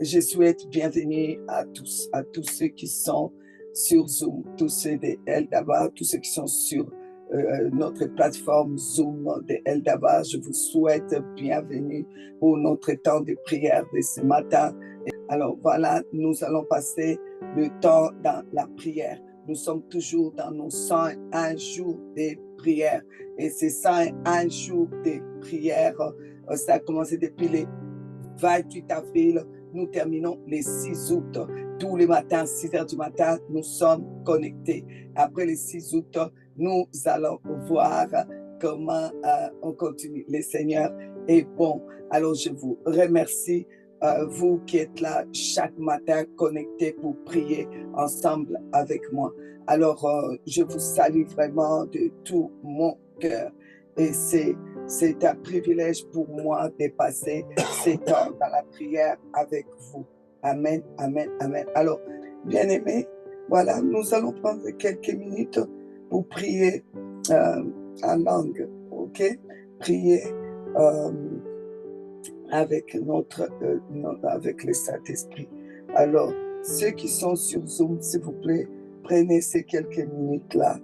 je souhaite bienvenue à tous ceux qui sont sur Zoom, tous ceux de Eldaba, tous ceux qui sont sur notre plateforme Zoom de Eldaba. Je vous souhaite bienvenue pour notre temps de prière de ce matin. Alors voilà, nous allons passer le temps dans la prière. Nous sommes toujours dans nos 101 jours de prière. Et ces 101 jours de prière, ça a commencé depuis le 28 avril. Nous terminons le 6 août. Tous les matins, 6 heures du matin, nous sommes connectés. Après le 6 août, nous allons voir comment on continue. Le Seigneur est bon. Alors, je vous remercie, vous qui êtes là chaque matin connectés pour prier ensemble avec moi. Alors, je vous salue vraiment de tout mon cœur. Et c'est un privilège pour moi de passer ces temps dans la prière avec vous. Amen, amen, amen. Alors, bien-aimés, voilà, nous allons prendre quelques minutes pour prier en langue, ok? Prier avec avec le Saint-Esprit. Alors, ceux qui sont sur Zoom, s'il vous plaît, prenez ces quelques minutes-là.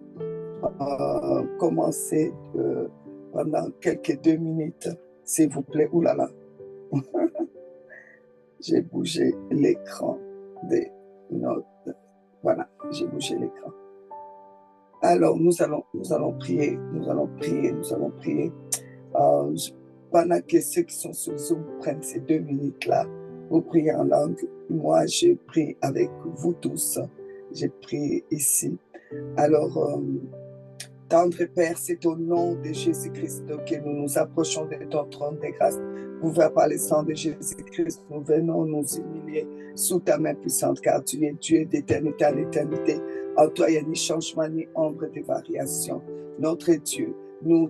Commencez pendant quelques 2 minutes, s'il vous plaît. Ouh là là. J'ai bougé l'écran de notre... Voilà, j'ai bougé l'écran. Alors, nous allons prier. Pendant que ceux qui sont sur Zoom prennent ces 2 minutes-là pour prier en langue, moi, je prie avec vous tous. Je prie ici. Alors, tendre Père, c'est au nom de Jésus-Christ que nous nous approchons de ton trône de grâce. Ouvert par le sang de Jésus-Christ, nous venons nous humilier sous ta main puissante, car tu es Dieu d'éternité à l'éternité. En toi, il n'y a ni changement, ni ombre de variation. Notre Dieu, nous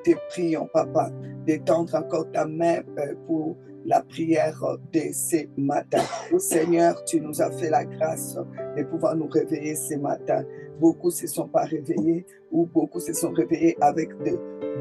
te prions, Papa, d'étendre encore ta main pour la prière de ce matin. Seigneur, tu nous as fait la grâce de pouvoir nous réveiller ce matin. Beaucoup ne se sont pas réveillés ou beaucoup se sont réveillés avec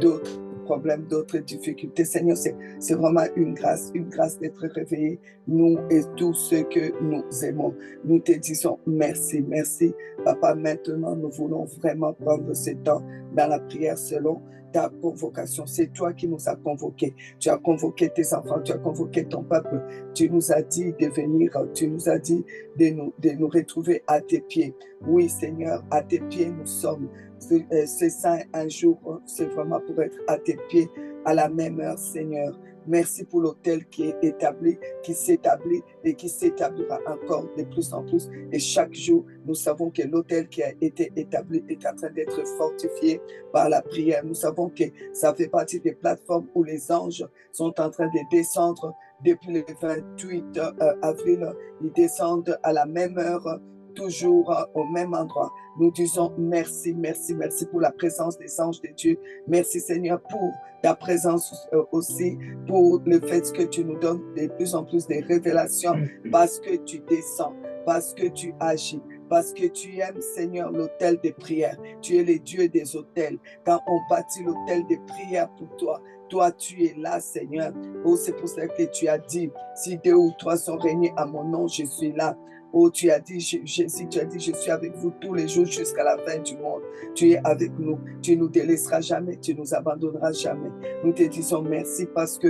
d'autres problèmes, d'autres difficultés. Seigneur, c'est vraiment une grâce d'être réveillés, nous et tous ceux que nous aimons. Nous te disons merci, merci. Papa, maintenant, nous voulons vraiment prendre ce temps dans la prière selon ta convocation. C'est toi qui nous as convoqués. Tu as convoqué tes enfants, tu as convoqué ton peuple. Tu nous as dit de venir, tu nous as dit de nous retrouver à tes pieds. Oui, Seigneur, à tes pieds nous sommes. C'est ça, un jour, c'est vraiment pour être à tes pieds à la même heure, Seigneur. Merci pour l'autel qui est établi, qui s'établit et qui s'établira encore de plus en plus. Et chaque jour, nous savons que l'autel qui a été établi est en train d'être fortifié par la prière. Nous savons que ça fait partie des plateformes où les anges sont en train de descendre depuis le 28 avril. Ils descendent à la même heure, toujours au même endroit. Nous disons merci, merci, merci pour la présence des anges de Dieu. Merci Seigneur pour ta présence aussi, pour le fait que tu nous donnes de plus en plus de révélations, parce que tu descends, parce que tu agis, parce que tu aimes, Seigneur, l'autel des prières. Tu es le Dieu des autels. Quand on bâtit l'autel des prières pour toi, toi, tu es là, Seigneur. Oh, c'est pour ça que tu as dit, si 2 ou 3 sont réunis à mon nom, je suis là. Oh, tu as dit, Jésus, tu as dit, je suis avec vous tous les jours jusqu'à la fin du monde. Tu es avec nous. Tu ne nous délaisseras jamais. Tu ne nous abandonneras jamais. Nous te disons merci parce que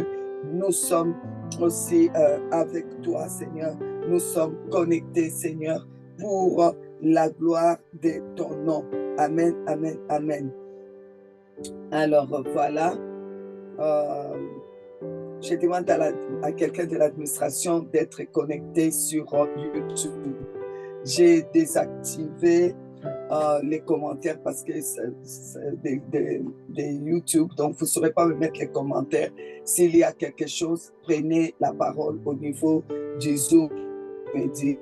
nous sommes aussi avec toi, Seigneur. Nous sommes connectés, Seigneur, pour la gloire de ton nom. Amen, amen, amen. Alors, voilà. Je demande à quelqu'un de l'administration d'être connecté sur YouTube. J'ai désactivé les commentaires parce que c'est des YouTube, donc vous ne saurez pas me mettre les commentaires. S'il y a quelque chose, prenez la parole au niveau du Zoom et dites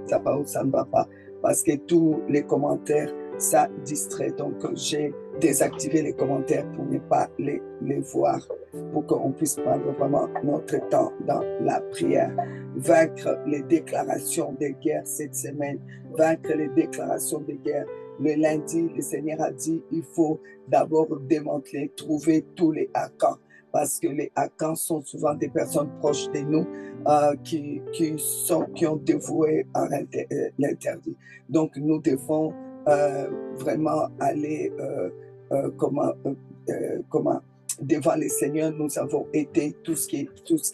ça va ou ça ne va pas, parce que tous les commentaires, ça distrait. Donc, j'ai désactivé les commentaires pour ne pas les voir, pour qu'on puisse prendre vraiment notre temps dans la prière. Vaincre les déclarations de guerre cette semaine, vaincre les déclarations de guerre. Le lundi, le Seigneur a dit, il faut d'abord démanteler, trouver tous les hackers. parce que les Akans sont souvent des personnes proches de nous qui ont dévoué à l'interdit. Donc, nous devons vraiment aller devant le Seigneur. Nous avons été tout ce qui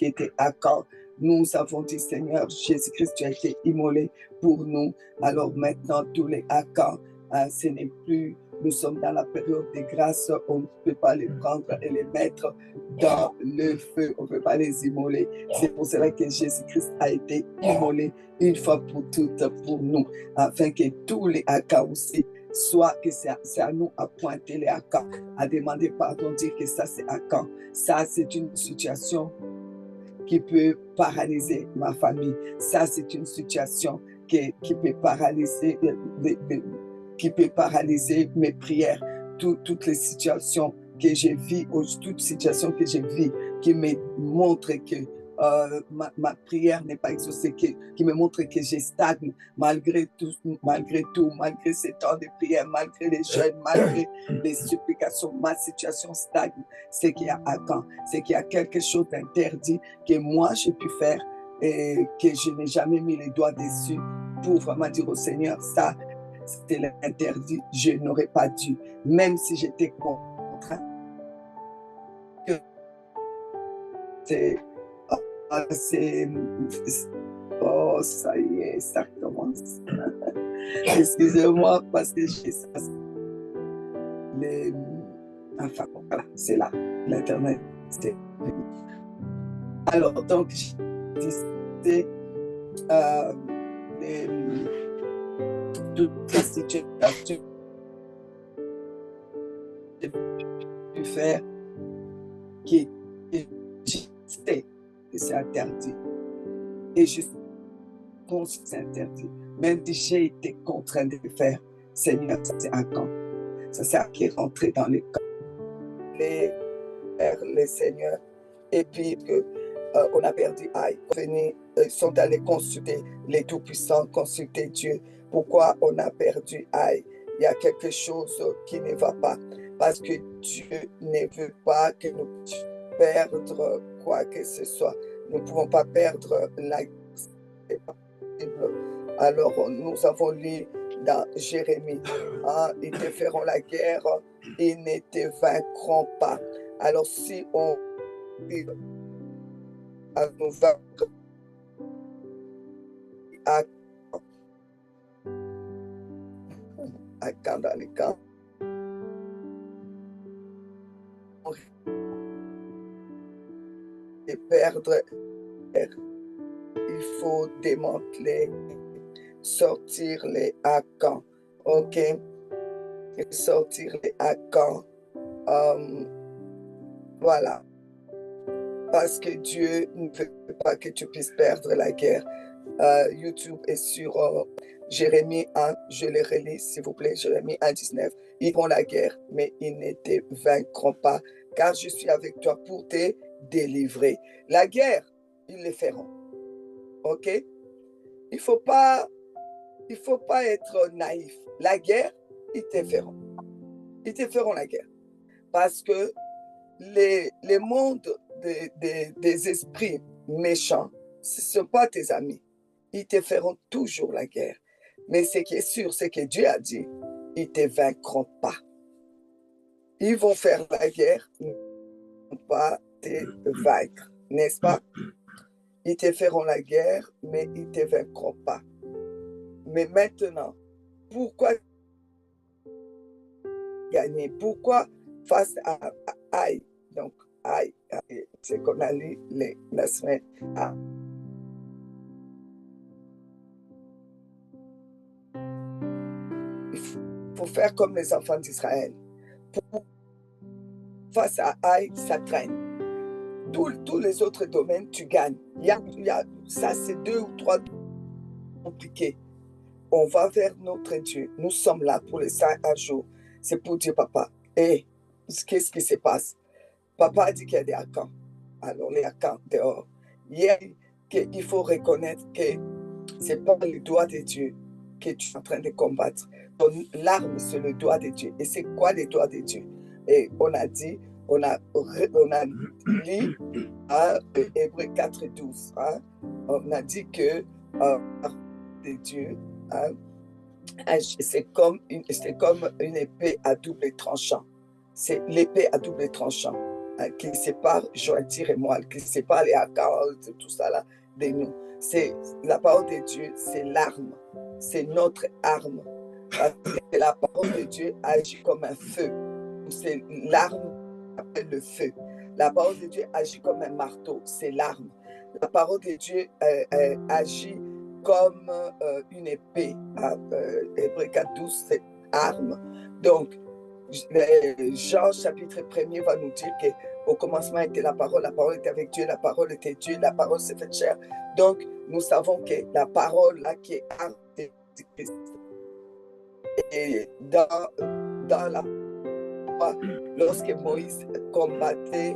était Akan. Nous avons dit, Seigneur, Jésus-Christ, tu as été immolé pour nous. Alors maintenant, tous les Akans, ce n'est plus, nous sommes dans la période de grâce, on ne peut pas les prendre et les mettre dans le feu, on ne peut pas les immoler. C'est pour cela que Jésus-Christ a été immolé une fois pour toutes pour nous, afin que tous les Akans aussi, soit que c'est à nous à pointer les Akans, à demander pardon, dire que ça c'est Akan. Ça c'est une situation qui peut paralyser ma famille. Ça, c'est une situation qui peut paralyser, qui peut paralyser mes prières. Toutes les situations que je vis, toute situation que je vis, qui me montre que ma prière n'est pas exaucée, qui me montre que je stagne malgré tout, malgré ces temps de prière, malgré les jeûnes, malgré les supplications, ma situation stagne. C'est qu'il y a Akan, c'est qu'il y a quelque chose d'interdit que moi j'ai pu faire et que je n'ai jamais mis les doigts dessus pour vraiment dire au Seigneur, ça c'était l'interdit, je n'aurais pas dû, même si j'étais contraint. Oh, ça y est, ça commence. Excusez-moi parce que j'ai ça. Enfin, voilà, c'est là, l'Internet. Alors, donc, je disais toutes les situations que j'ai pu faire qui sais que c'est interdit. Et je pense que c'est interdit. Même si j'ai été contraint de le faire, Seigneur, ça c'est un camp. Ça c'est à qui est rentré dans les camps. Les seigneurs. Et puis, on a perdu Aïe. Ils sont allés consulter les Tout-Puissants, consulter Dieu. Pourquoi on a perdu Aïe? Il y a quelque chose qui ne va pas. Parce que Dieu ne veut pas que nous perdre quoi que ce soit. Nous ne pouvons pas perdre la Bible. Alors, nous avons lu dans Jérémie, ils te feront la guerre, ils ne te vaincront pas. Alors, si on nous vaincre à camp dans les camps, et perdre, il faut démanteler, sortir les Akans, ok? Sortir les Akans, voilà. Parce que Dieu ne veut pas que tu puisses perdre la guerre. YouTube est sur Jérémie 1, je le relis s'il vous plaît, Jérémie 1, 19. Ils vont la guerre, mais ils ne te vaincront pas, car je suis avec toi pour te délivrer. La guerre, ils le feront. Ok? Il ne faut pas être naïf. La guerre, ils te feront. Ils te feront la guerre. Parce que les mondes des esprits méchants, ce ne sont pas tes amis. Ils te feront toujours la guerre. Mais ce qui est sûr, c'est que Dieu a dit, ils ne te vaincront pas. Ils vont faire la guerre, ils ne vont pas te vaincre, n'est-ce pas? Ils te feront la guerre, mais ils ne te vaincront pas. Mais maintenant, pourquoi gagner? Pourquoi face à Aïe? Donc, Aïe, c'est qu'on a lu la semaine. Il faut faire comme les enfants d'Israël. Face à Aïe, ça traîne. Tous les autres domaines, tu gagnes. Ça, c'est 2 ou 3 compliqués. On va vers notre Dieu. Nous sommes là pour les 5 jours. C'est pour dire, papa, qu'est-ce qui se passe? Papa a dit qu'il y a des Akans. Alors, les Akans dehors. Il faut reconnaître que ce n'est pas le doigt de Dieu que tu es en train de combattre. Ton l'arme, c'est le doigt de Dieu. Et c'est quoi le doigt de Dieu? Et on a dit, on a lu Hébreux 4:12. Hein, on a dit que de Dieu, hein, c'est comme une épée à double tranchant. C'est l'épée à double tranchant qui sépare jointure et moelle, qui sépare les accords, tout ça là de nous. C'est la parole de Dieu, c'est l'arme, c'est notre arme. Parce que la parole de Dieu agit comme un feu. C'est l'arme qui appelle le feu. La parole de Dieu agit comme un marteau, c'est l'arme. La parole de Dieu agit comme une épée. Hébreux 4:12, c'est arme. Donc, Jean chapitre 1er va nous dire qu'au commencement était la parole était avec Dieu, la parole était Dieu, la parole s'est faite chair. Donc, nous savons que la parole là qui est arme de Christ. Et dans la lorsque Moïse combattait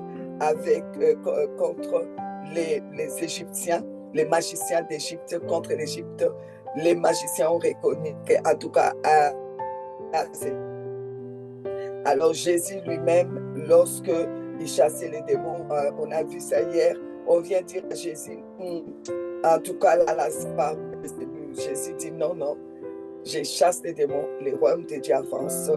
contre les Égyptiens, les magiciens d'Égypte contre l'Égypte, les magiciens ont reconnu qu'en tout cas, alors Jésus lui-même, lorsque il chassait les démons, on a vu ça hier, on vient dire à Jésus, en tout cas là, c'est pas Jésus dit non, je chasse les démons, les royaumes de Dieu avancent,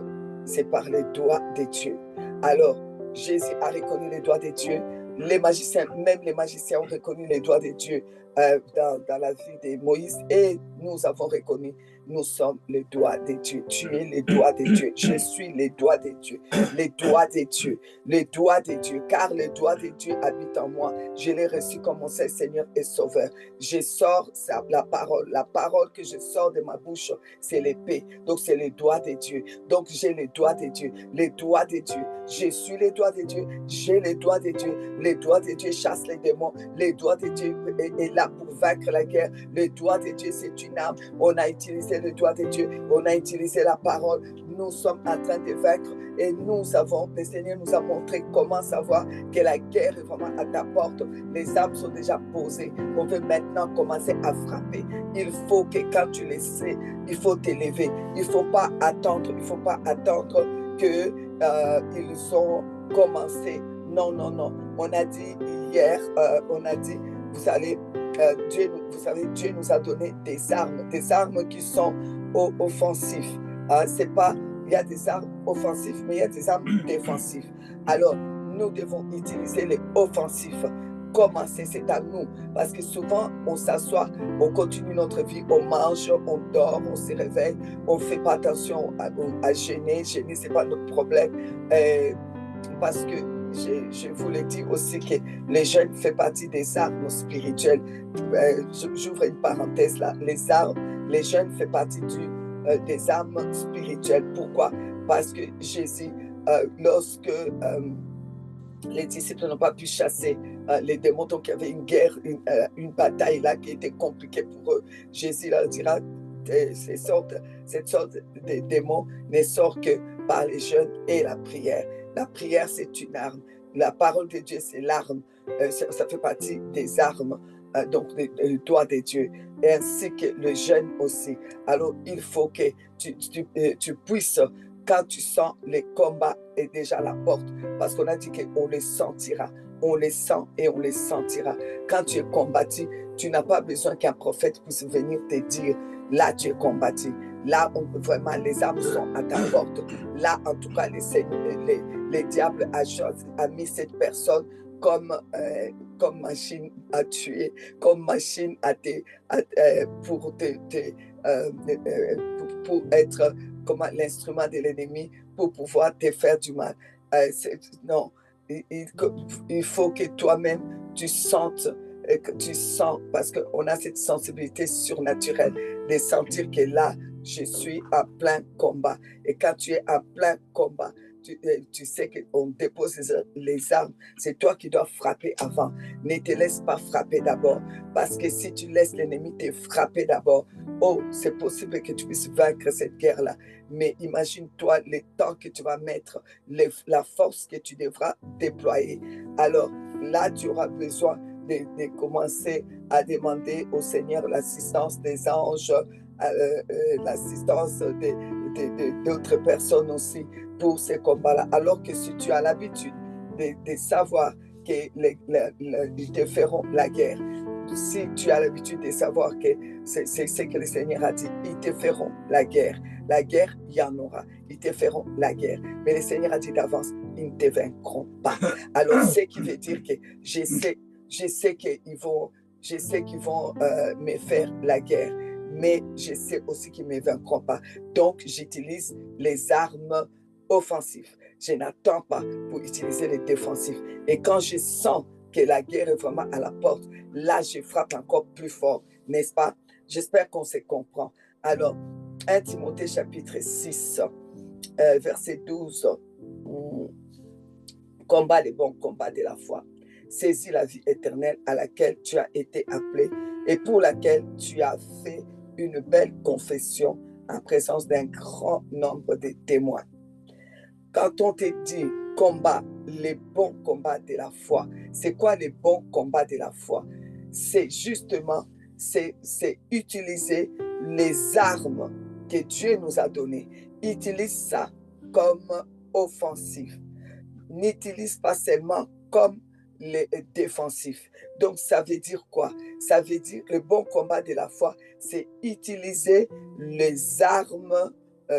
c'est par les doigts de Dieu. Alors, Jésus a reconnu les doigts de Dieu. Les magiciens, même les magiciens ont reconnu les doigts de Dieu dans la vie de Moïse. Et nous avons reconnu, nous sommes les doigts de Dieu. Tu es les doigts de Dieu. Je suis les doigts de Dieu. Les doigts de Dieu. Les doigts de Dieu. Car les doigts de Dieu habitent en moi. Je l'ai reçu comme mon Seigneur et Sauveur. Je sors la parole. La parole que je sors de ma bouche, c'est l'épée. Donc, c'est les doigts de Dieu. Donc, j'ai les doigts de Dieu. Les doigts de Dieu. Je suis les doigts de Dieu. J'ai les doigts de Dieu. Les doigts de Dieu chassent les démons. Les doigts de Dieu est là pour vaincre la guerre. Les doigts de Dieu, c'est une arme. On a utilisé le doigt de Dieu. On a utilisé la parole. Nous sommes en train de vaincre et le Seigneur nous a montré comment savoir que la guerre est vraiment à ta porte. Les armes sont déjà posées. On veut maintenant commencer à frapper. Il faut que quand tu les sais, il faut t'élever. Il ne faut pas attendre. Il ne faut pas attendre qu'ils ont commencé. Non. On a dit hier, vous allez, Dieu nous a donné des armes qui sont offensives. C'est pas, il y a des armes offensives, mais il y a des armes défensives. Alors, nous devons utiliser les offensifs. Commencer, c'est à nous. Parce que souvent, on s'assoit, on continue notre vie, on mange, on dort, on se réveille, on ne fait pas attention à gêner. Gêner, ce n'est pas notre problème. Parce que je vous l'ai dit aussi que les jeûnes font partie des armes spirituelles. J'ouvre une parenthèse là. Les jeûnes font partie des armes spirituelles. Pourquoi? Parce que Jésus, lorsque les disciples n'ont pas pu chasser les démons, donc il y avait une guerre, une bataille là qui était compliquée pour eux. Jésus leur dira, cette sorte de démons ne sort que par les jeûnes et la prière. La prière, c'est une arme. La parole de Dieu, c'est l'arme. Ça fait partie des armes, donc le doigt de Dieu, et ainsi que le jeûne aussi. Alors, il faut que tu puisses, quand tu sens les combats est déjà à la porte, parce qu'on a dit qu'on les sentira. On les sent et on les sentira. Quand tu es combattu, tu n'as pas besoin qu'un prophète puisse venir te dire, là, tu es combattu. Là, vraiment, les armes sont à ta porte. Là, en tout cas, les diables a mis cette personne comme machine à tuer, comme machine pour être comme l'instrument de l'ennemi, pour pouvoir te faire du mal. Non, il faut que toi-même, tu sentes, parce qu'on a cette sensibilité surnaturelle de sentir que là, je suis en plein combat. Et quand tu es en plein combat, tu sais qu'on dépose les armes. C'est toi qui dois frapper avant. Ne te laisse pas frapper d'abord. Parce que si tu laisses l'ennemi te frapper d'abord, c'est possible que tu puisses vaincre cette guerre-là. Mais imagine-toi le temps que tu vas mettre, la force que tu devras déployer. Alors là, tu auras besoin de commencer à demander au Seigneur l'assistance des anges, l'assistance d'autres personnes aussi pour ces combats-là. Alors que si tu as l'habitude de savoir qu'ils te feront la guerre. Si tu as l'habitude de savoir que c'est ce que le Seigneur a dit, ils te feront la guerre. La guerre, il y en aura. Ils te feront la guerre. Mais le Seigneur a dit d'avance, ils ne te vaincront pas. Alors, ce qui veut dire que je sais qu'ils vont, me faire la guerre, mais je sais aussi qu'ils ne me vaincront pas. Donc, j'utilise les armes offensives. Je n'attends pas pour utiliser les défensives. Et quand je sens que la guerre est vraiment à la porte, là, je frappe encore plus fort, n'est-ce pas? J'espère qu'on se comprend. Alors, 1 Timothée chapitre 6, verset 12. Combat les bons combats de la foi. Saisis la vie éternelle à laquelle tu as été appelé et pour laquelle tu as fait une belle confession en présence d'un grand nombre de témoins. Quand on te dit combat, les bons combats de la foi, c'est quoi les bons combats de la foi? C'est justement, c'est utiliser les armes que Dieu nous a données. Utilise ça comme offensif. N'utilise pas seulement comme les défensifs. Donc, ça veut dire quoi? Ça veut dire le bon combat de la foi, c'est utiliser les armes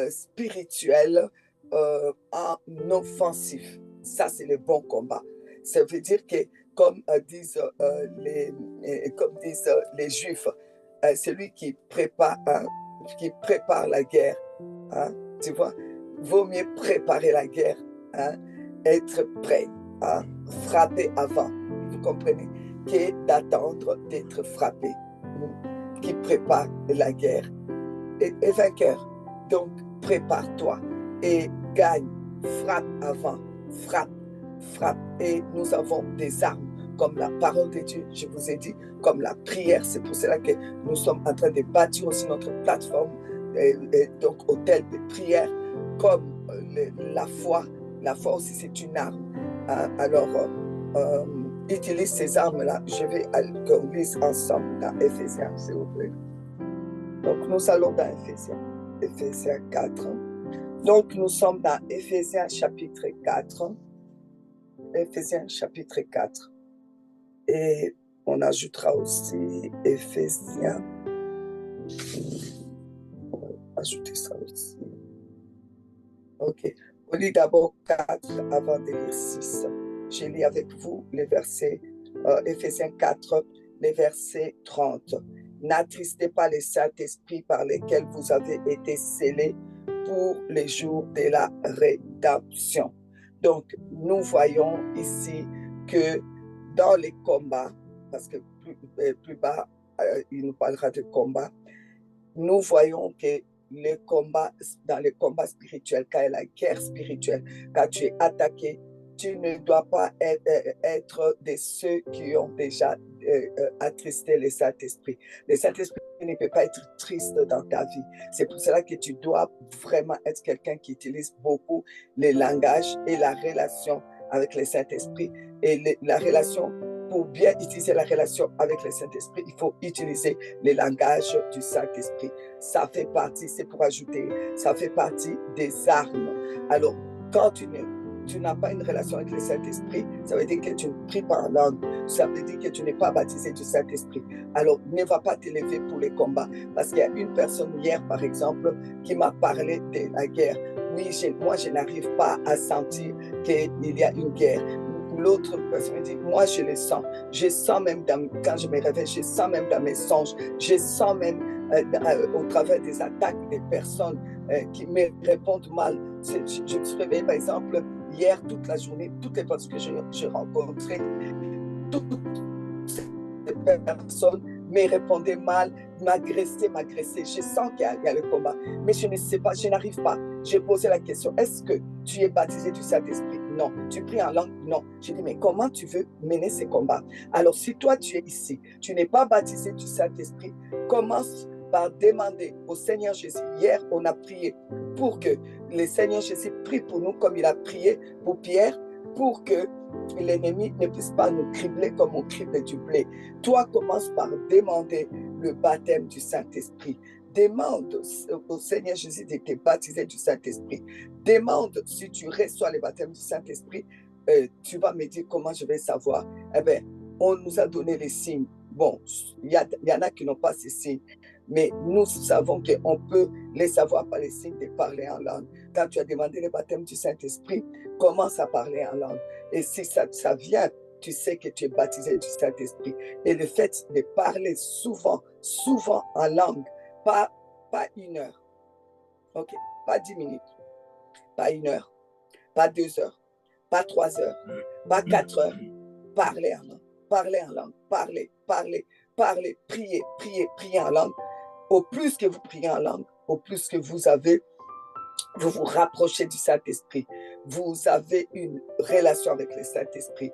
spirituelles en offensif. Ça, c'est le bon combat. Ça veut dire que, comme disent les Juifs, celui qui prépare la guerre, hein, tu vois, vaut mieux préparer la guerre, hein, être prêt à frapper avant, vous comprenez, que d'attendre d'être frappé. Qui prépare la guerre est vainqueur. Donc, prépare-toi et gagne. Frappe avant, frappe. Et nous avons des armes comme la parole de Dieu, je vous ai dit, comme la prière. C'est pour cela que nous sommes en train de bâtir aussi notre plateforme, donc hôtel de prière, comme la foi. La foi aussi, c'est une arme. Alors, utilise ces armes-là. Je vais qu'on lise ensemble dans Éphésiens, s'il vous plaît. Donc, nous allons dans Éphésiens 4. Donc, nous sommes dans Éphésiens chapitre 4. Éphésiens chapitre 4. Et on ajoutera aussi Éphésiens. On va ajouter ça aussi. Ok. On lit d'abord 4 avant de lire 6. Je lis avec vous les versets, Éphésiens 4, les versets 30. N'attristez pas le Saint-Esprit par lesquels vous avez été scellés pour les jours de la rédemption. Donc, nous voyons ici que dans les combats, parce que plus bas, il nous parlera de combat, nous voyons que dans les combats spirituels, quand il y a la guerre spirituelle, quand tu es attaqué, tu ne dois pas être de ceux qui ont déjà attristé le Saint-Esprit. Le Saint-Esprit ne peut pas être triste dans ta vie. C'est pour cela que tu dois vraiment être quelqu'un qui utilise beaucoup le langage et la relation avec le Saint-Esprit. Et la relation, pour bien utiliser la relation avec le Saint-Esprit, il faut utiliser le langage du Saint-Esprit. Ça fait partie, c'est pour ajouter, ça fait partie des armes. Alors, quand tu n'as pas une relation avec le Saint-Esprit, ça veut dire que tu ne pries pas en langue. Ça veut dire que tu n'es pas baptisé du Saint-Esprit. Alors, ne va pas t'élever pour les combats. Parce qu'il y a une personne hier, par exemple, qui m'a parlé de la guerre. Oui, moi, je n'arrive pas à sentir qu'il y a une guerre. L'autre personne me dit, moi, je le sens. Je sens même, quand je me réveille, je sens même dans mes songes. Je sens même au travers des attaques des personnes qui me répondent mal. Je me suis réveillée, par exemple, hier, toute la journée, toutes les personnes que j'ai rencontrées, toutes ces personnes me répondaient mal, m'agressaient. Je sens qu'il y a le combat, mais je ne sais pas, je n'arrive pas. J'ai posé la question, est-ce que tu es baptisé du Saint-Esprit? Non. Tu pries en langue? Non. J'ai dit, mais comment tu veux mener ces combats? Alors, si toi, tu es ici, tu n'es pas baptisé du Saint-Esprit, commence par demander au Seigneur Jésus. Hier, on a prié pour que le Seigneur Jésus prie pour nous comme il a prié pour Pierre, pour que l'ennemi ne puisse pas nous cribler comme on crible du blé. Toi, commence par demander le baptême du Saint-Esprit. Demande au Seigneur Jésus de te baptiser du Saint-Esprit. Demande si tu reçois le baptême du Saint-Esprit. tu vas me dire comment je vais savoir. Eh bien, on nous a donné les signes. Bon, y en a qui n'ont pas ces signes, mais nous savons qu'on peut les savoir par les signes de parler en langue. Quand tu as demandé le baptême du Saint-Esprit, commence à parler en langue. Et si ça vient, tu sais que tu es baptisé du Saint-Esprit. Et le fait de parler souvent en langue, pas 1 heure, ok, pas 10 minutes, pas 1 heure, pas 2 heures, pas 3 heures, pas 4 heures, parler en langue, parler, prier en langue. Au plus que vous priez en langue, au plus que vous vous rapprochez du Saint-Esprit, vous avez une relation avec le Saint-Esprit.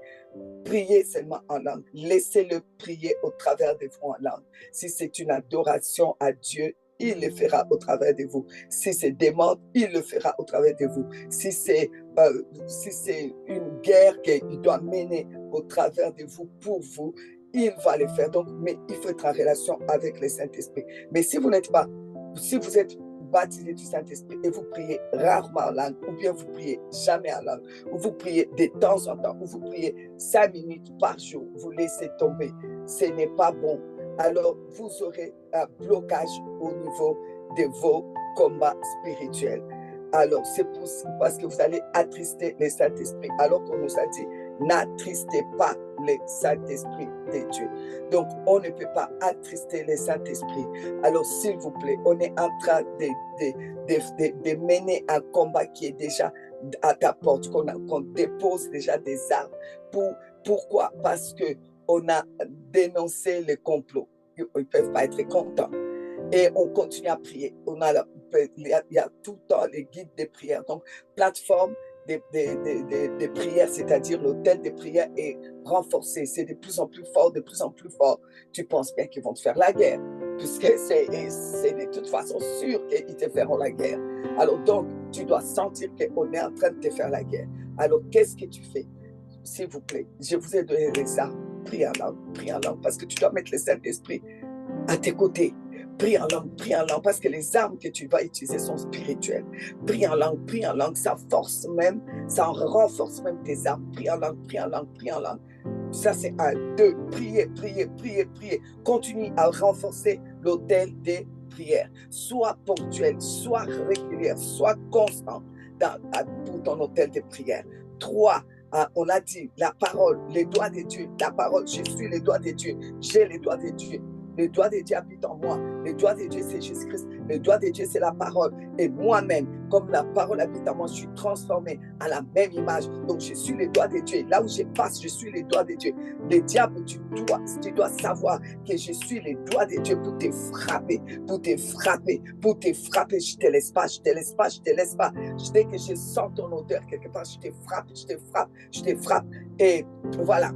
Priez seulement en langue, laissez-le prier au travers de vous en langue. Si c'est une adoration à Dieu, il le fera au travers de vous. Si c'est des demandes, il le fera au travers de vous. Si c'est une guerre qu'il doit mener au travers de vous, pour vous, il va le faire. Donc, mais il faut être en relation avec le Saint-Esprit. Mais si vous êtes baptisé du Saint-Esprit et vous priez rarement en langue, ou bien vous priez jamais en langue, ou vous priez de temps en temps, ou vous priez 5 minutes par jour, vous laissez tomber, ce n'est pas bon. Alors, vous aurez un blocage au niveau de vos combats spirituels. Alors, c'est parce que vous allez attrister le Saint-Esprit, alors qu'on nous a dit, n'attristez pas le Saint-Esprit de Dieu. Donc, on ne peut pas attrister le Saint-Esprit. Alors, s'il vous plaît, on est en train de mener un combat qui est déjà à ta porte, qu'on dépose déjà des armes. Pourquoi? Parce qu'on a dénoncé le complot. Ils ne peuvent pas être contents. Et on continue à prier. Il y a tout le temps les guides de prière. Donc, plateforme de prière, c'est-à-dire l'hôtel de prière est renforcé. C'est de plus en plus fort, de plus en plus fort. Tu penses bien qu'ils vont te faire la guerre, puisque c'est de toute façon sûr qu'ils te feront la guerre. Alors donc, tu dois sentir qu'on est en train de te faire la guerre. Alors, qu'est-ce que tu fais? S'il vous plaît, je vous ai donné les armes. Prie en langue, parce que tu dois mettre le Saint-Esprit à tes côtés. Prie en langue, parce que les armes que tu vas utiliser sont spirituelles. Prie en langue, ça force même, ça renforce même tes armes. Prie en langue. Ça, c'est 1, 2, priez. Continue à renforcer l'autel des prières. Sois ponctuel, sois régulier, sois constant pour ton autel de prière. 3, on a dit la parole, les doigts de Dieu, la parole, je suis les doigts de Dieu, j'ai les doigts de Dieu. Le doigt de Dieu habite en moi. Le doigt de Dieu, c'est Jésus-Christ. Le doigt de Dieu, c'est la parole. Et moi-même, comme la parole habite en moi, je suis transformé à la même image. Donc, je suis le doigt de Dieu. Là où je passe, je suis le doigt de Dieu. Le diable, tu dois savoir que je suis le doigt de Dieu pour te frapper. Je te laisse pas. Dès que je sens ton odeur quelque part, je te frappe. Et voilà.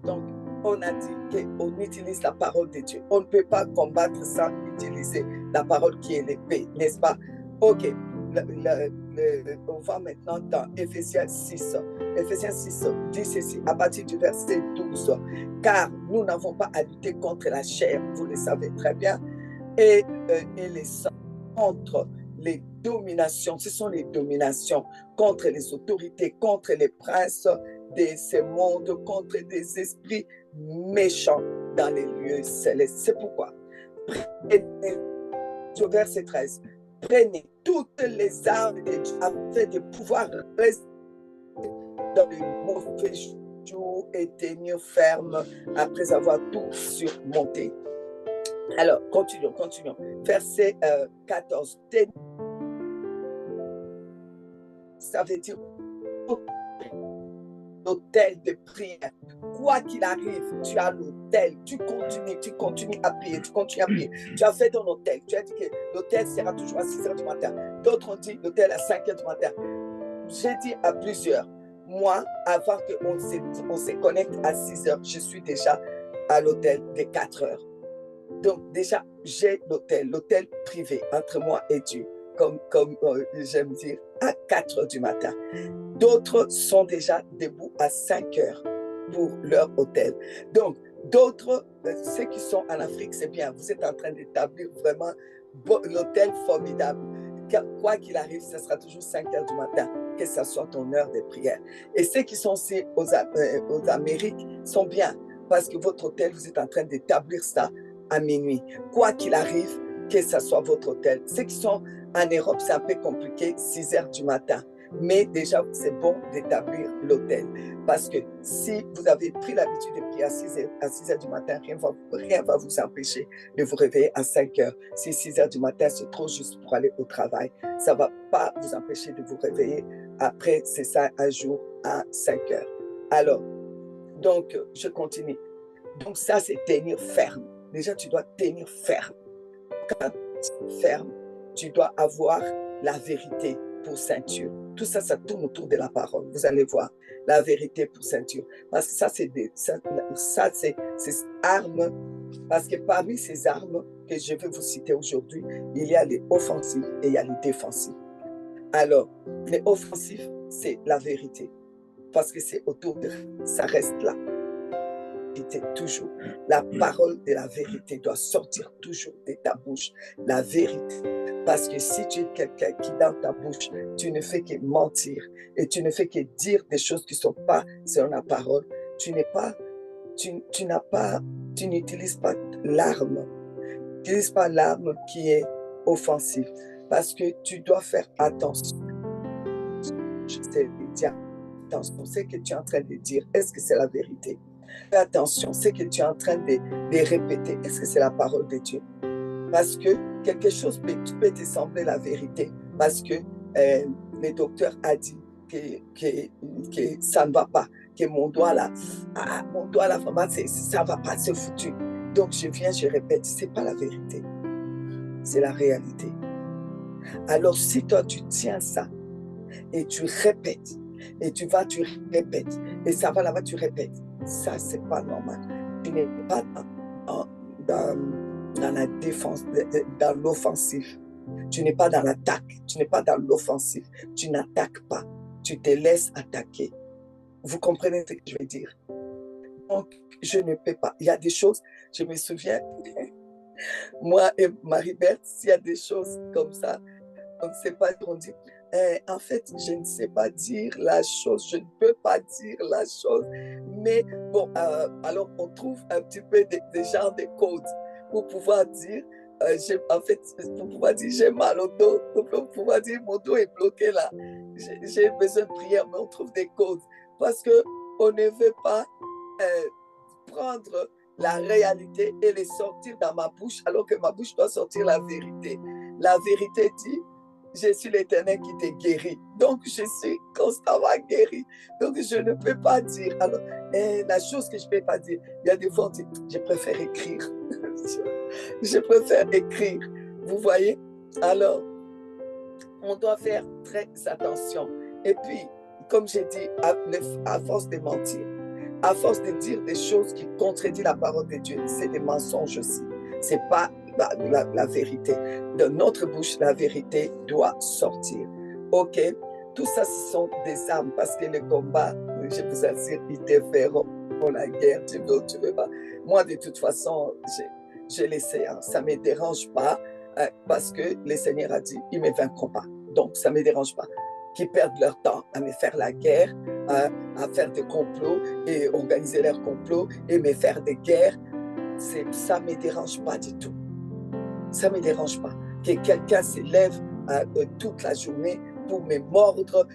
Donc, on a dit qu'on utilise la parole de Dieu. On ne peut pas combattre sans utiliser la parole qui est l'épée, n'est-ce pas? Ok, on va maintenant dans Éphésiens 6. Éphésiens 6 dit ceci, à partir du verset 12. Car nous n'avons pas à lutter contre la chair, vous le savez très bien, et les sangs, contre les dominations. Ce sont les dominations contre les autorités, contre les princes de ce monde, contre des esprits méchants dans les lieux célestes. C'est pourquoi, verset 13, prenez toutes les armes de Dieu afin de pouvoir rester dans les mauvais jours et tenir ferme après avoir tout surmonté. Alors, continuons. Verset 14. Ça veut dire l'autel de prière. Quoi qu'il arrive, tu as l'autel. Tu continues à prier. Tu as fait ton autel. Tu as dit que l'autel sera toujours à 6 heures du matin. D'autres ont dit l'autel à 5 heures du matin. J'ai dit à plusieurs, moi, avant qu'on se connecte à 6 heures, je suis déjà à l'autel de 4 heures. Donc déjà, j'ai l'autel privé entre moi et Dieu, comme j'aime dire, à 4 heures du matin. D'autres sont déjà debout à 5 heures pour leur autel. Donc, d'autres, ceux qui sont en Afrique, c'est bien, vous êtes en train d'établir vraiment l'autel formidable. Quoi qu'il arrive, ce sera toujours 5 heures du matin. que ça soit ton heure de prière. Et ceux qui sont aussi aux Amériques sont bien, parce que votre hôtel, vous êtes en train d'établir ça à minuit. Quoi qu'il arrive, que ça soit votre hôtel. Ceux qui sont en Europe, c'est un peu compliqué, 6 heures du matin. Mais déjà, c'est bon d'établir l'hôtel. Parce que si vous avez pris l'habitude de prier à 6 heures du matin, rien va vous empêcher de vous réveiller à 5 heures. Si 6 heures du matin, c'est trop juste pour aller au travail, ça ne va pas vous empêcher de vous réveiller. Après, c'est ça, un jour à 5 heures. Alors, donc, je continue. Donc, ça, c'est tenir ferme. Déjà, tu dois tenir ferme. Quand tu es ferme, tu dois avoir la vérité pour ceinture. Tout ça, ça tourne autour de la parole. Vous allez voir, la vérité pour ceinture. Parce que ça, c'est armes. Parce que parmi ces armes que je vais vous citer aujourd'hui, il y a les offensifs et il y a les défensifs. Alors, les offensifs, c'est la vérité. Parce que c'est autour de ça reste là. Toujours. La parole de la vérité doit sortir toujours de ta bouche. La vérité. Parce que si tu es quelqu'un qui, dans ta bouche, tu ne fais que mentir et tu ne fais que dire des choses qui ne sont pas selon la parole, tu n'utilises pas l'arme. Tu n'utilises pas l'arme qui est offensive. Parce que tu dois faire attention. Je sais dire attention. Ce que tu es en train de dire, est-ce que c'est la vérité? Fais attention, ce que tu es en train de répéter, est-ce que c'est la parole de Dieu? Parce que quelque chose peut te sembler la vérité, parce que le docteur a dit que ça ne va pas, que mon doigt là, vraiment, ça ne va pas, c'est foutu. Donc je viens, je répète, ce n'est pas la vérité, c'est la réalité. Alors si toi tu tiens ça et tu répètes, et tu répètes, et ça va là-bas, tu répètes, ça, c'est pas normal. Tu n'es pas dans la défense, dans l'offensif. Tu n'es pas dans l'attaque. Tu n'es pas dans l'offensif. Tu n'attaques pas. Tu te laisses attaquer. Vous comprenez ce que je veux dire? Donc, je ne peux pas. Il y a des choses, je me souviens, moi et Marie-Berthe, s'il y a des choses comme ça, on ne sait pas, on dit, en fait, je ne sais pas dire la chose, je ne peux pas dire la chose, mais bon, alors on trouve un petit peu des genres de codes pour pouvoir dire, en fait, pour pouvoir dire j'ai mal au dos, pour pouvoir dire mon dos est bloqué là, j'ai besoin de prière, mais on trouve des codes parce qu'on ne veut pas prendre la réalité et les sortir dans ma bouche, alors que ma bouche doit sortir la vérité. La vérité dit, je suis l'Éternel qui te guérit. Donc, je suis constamment guéri. Donc, je ne peux pas dire. Alors, la chose que je ne peux pas dire, il y a des fois, on dit, je préfère écrire. Je préfère écrire. Vous voyez? Alors, on doit faire très attention. Et puis, comme j'ai dit, à force de mentir, à force de dire des choses qui contredisent la parole de Dieu, c'est des mensonges aussi. Ce n'est pas la vérité. De notre bouche, la vérité doit sortir. OK? Tout ça, ce sont des armes parce que le combat, je vous assure, ils te feront la guerre. Tu veux ou tu veux pas. Moi, de toute façon, je l'essaie. Hein. Ça ne me dérange pas parce que le Seigneur a dit, ils ne me vaincront pas. Donc, ça ne me dérange pas. Qu'ils perdent leur temps à me faire la guerre, à faire des complots et organiser leurs complots et me faire des guerres. Ça ne me dérange pas du tout. Ça ne me dérange pas. Que quelqu'un s'élève toute la journée pour me mordre,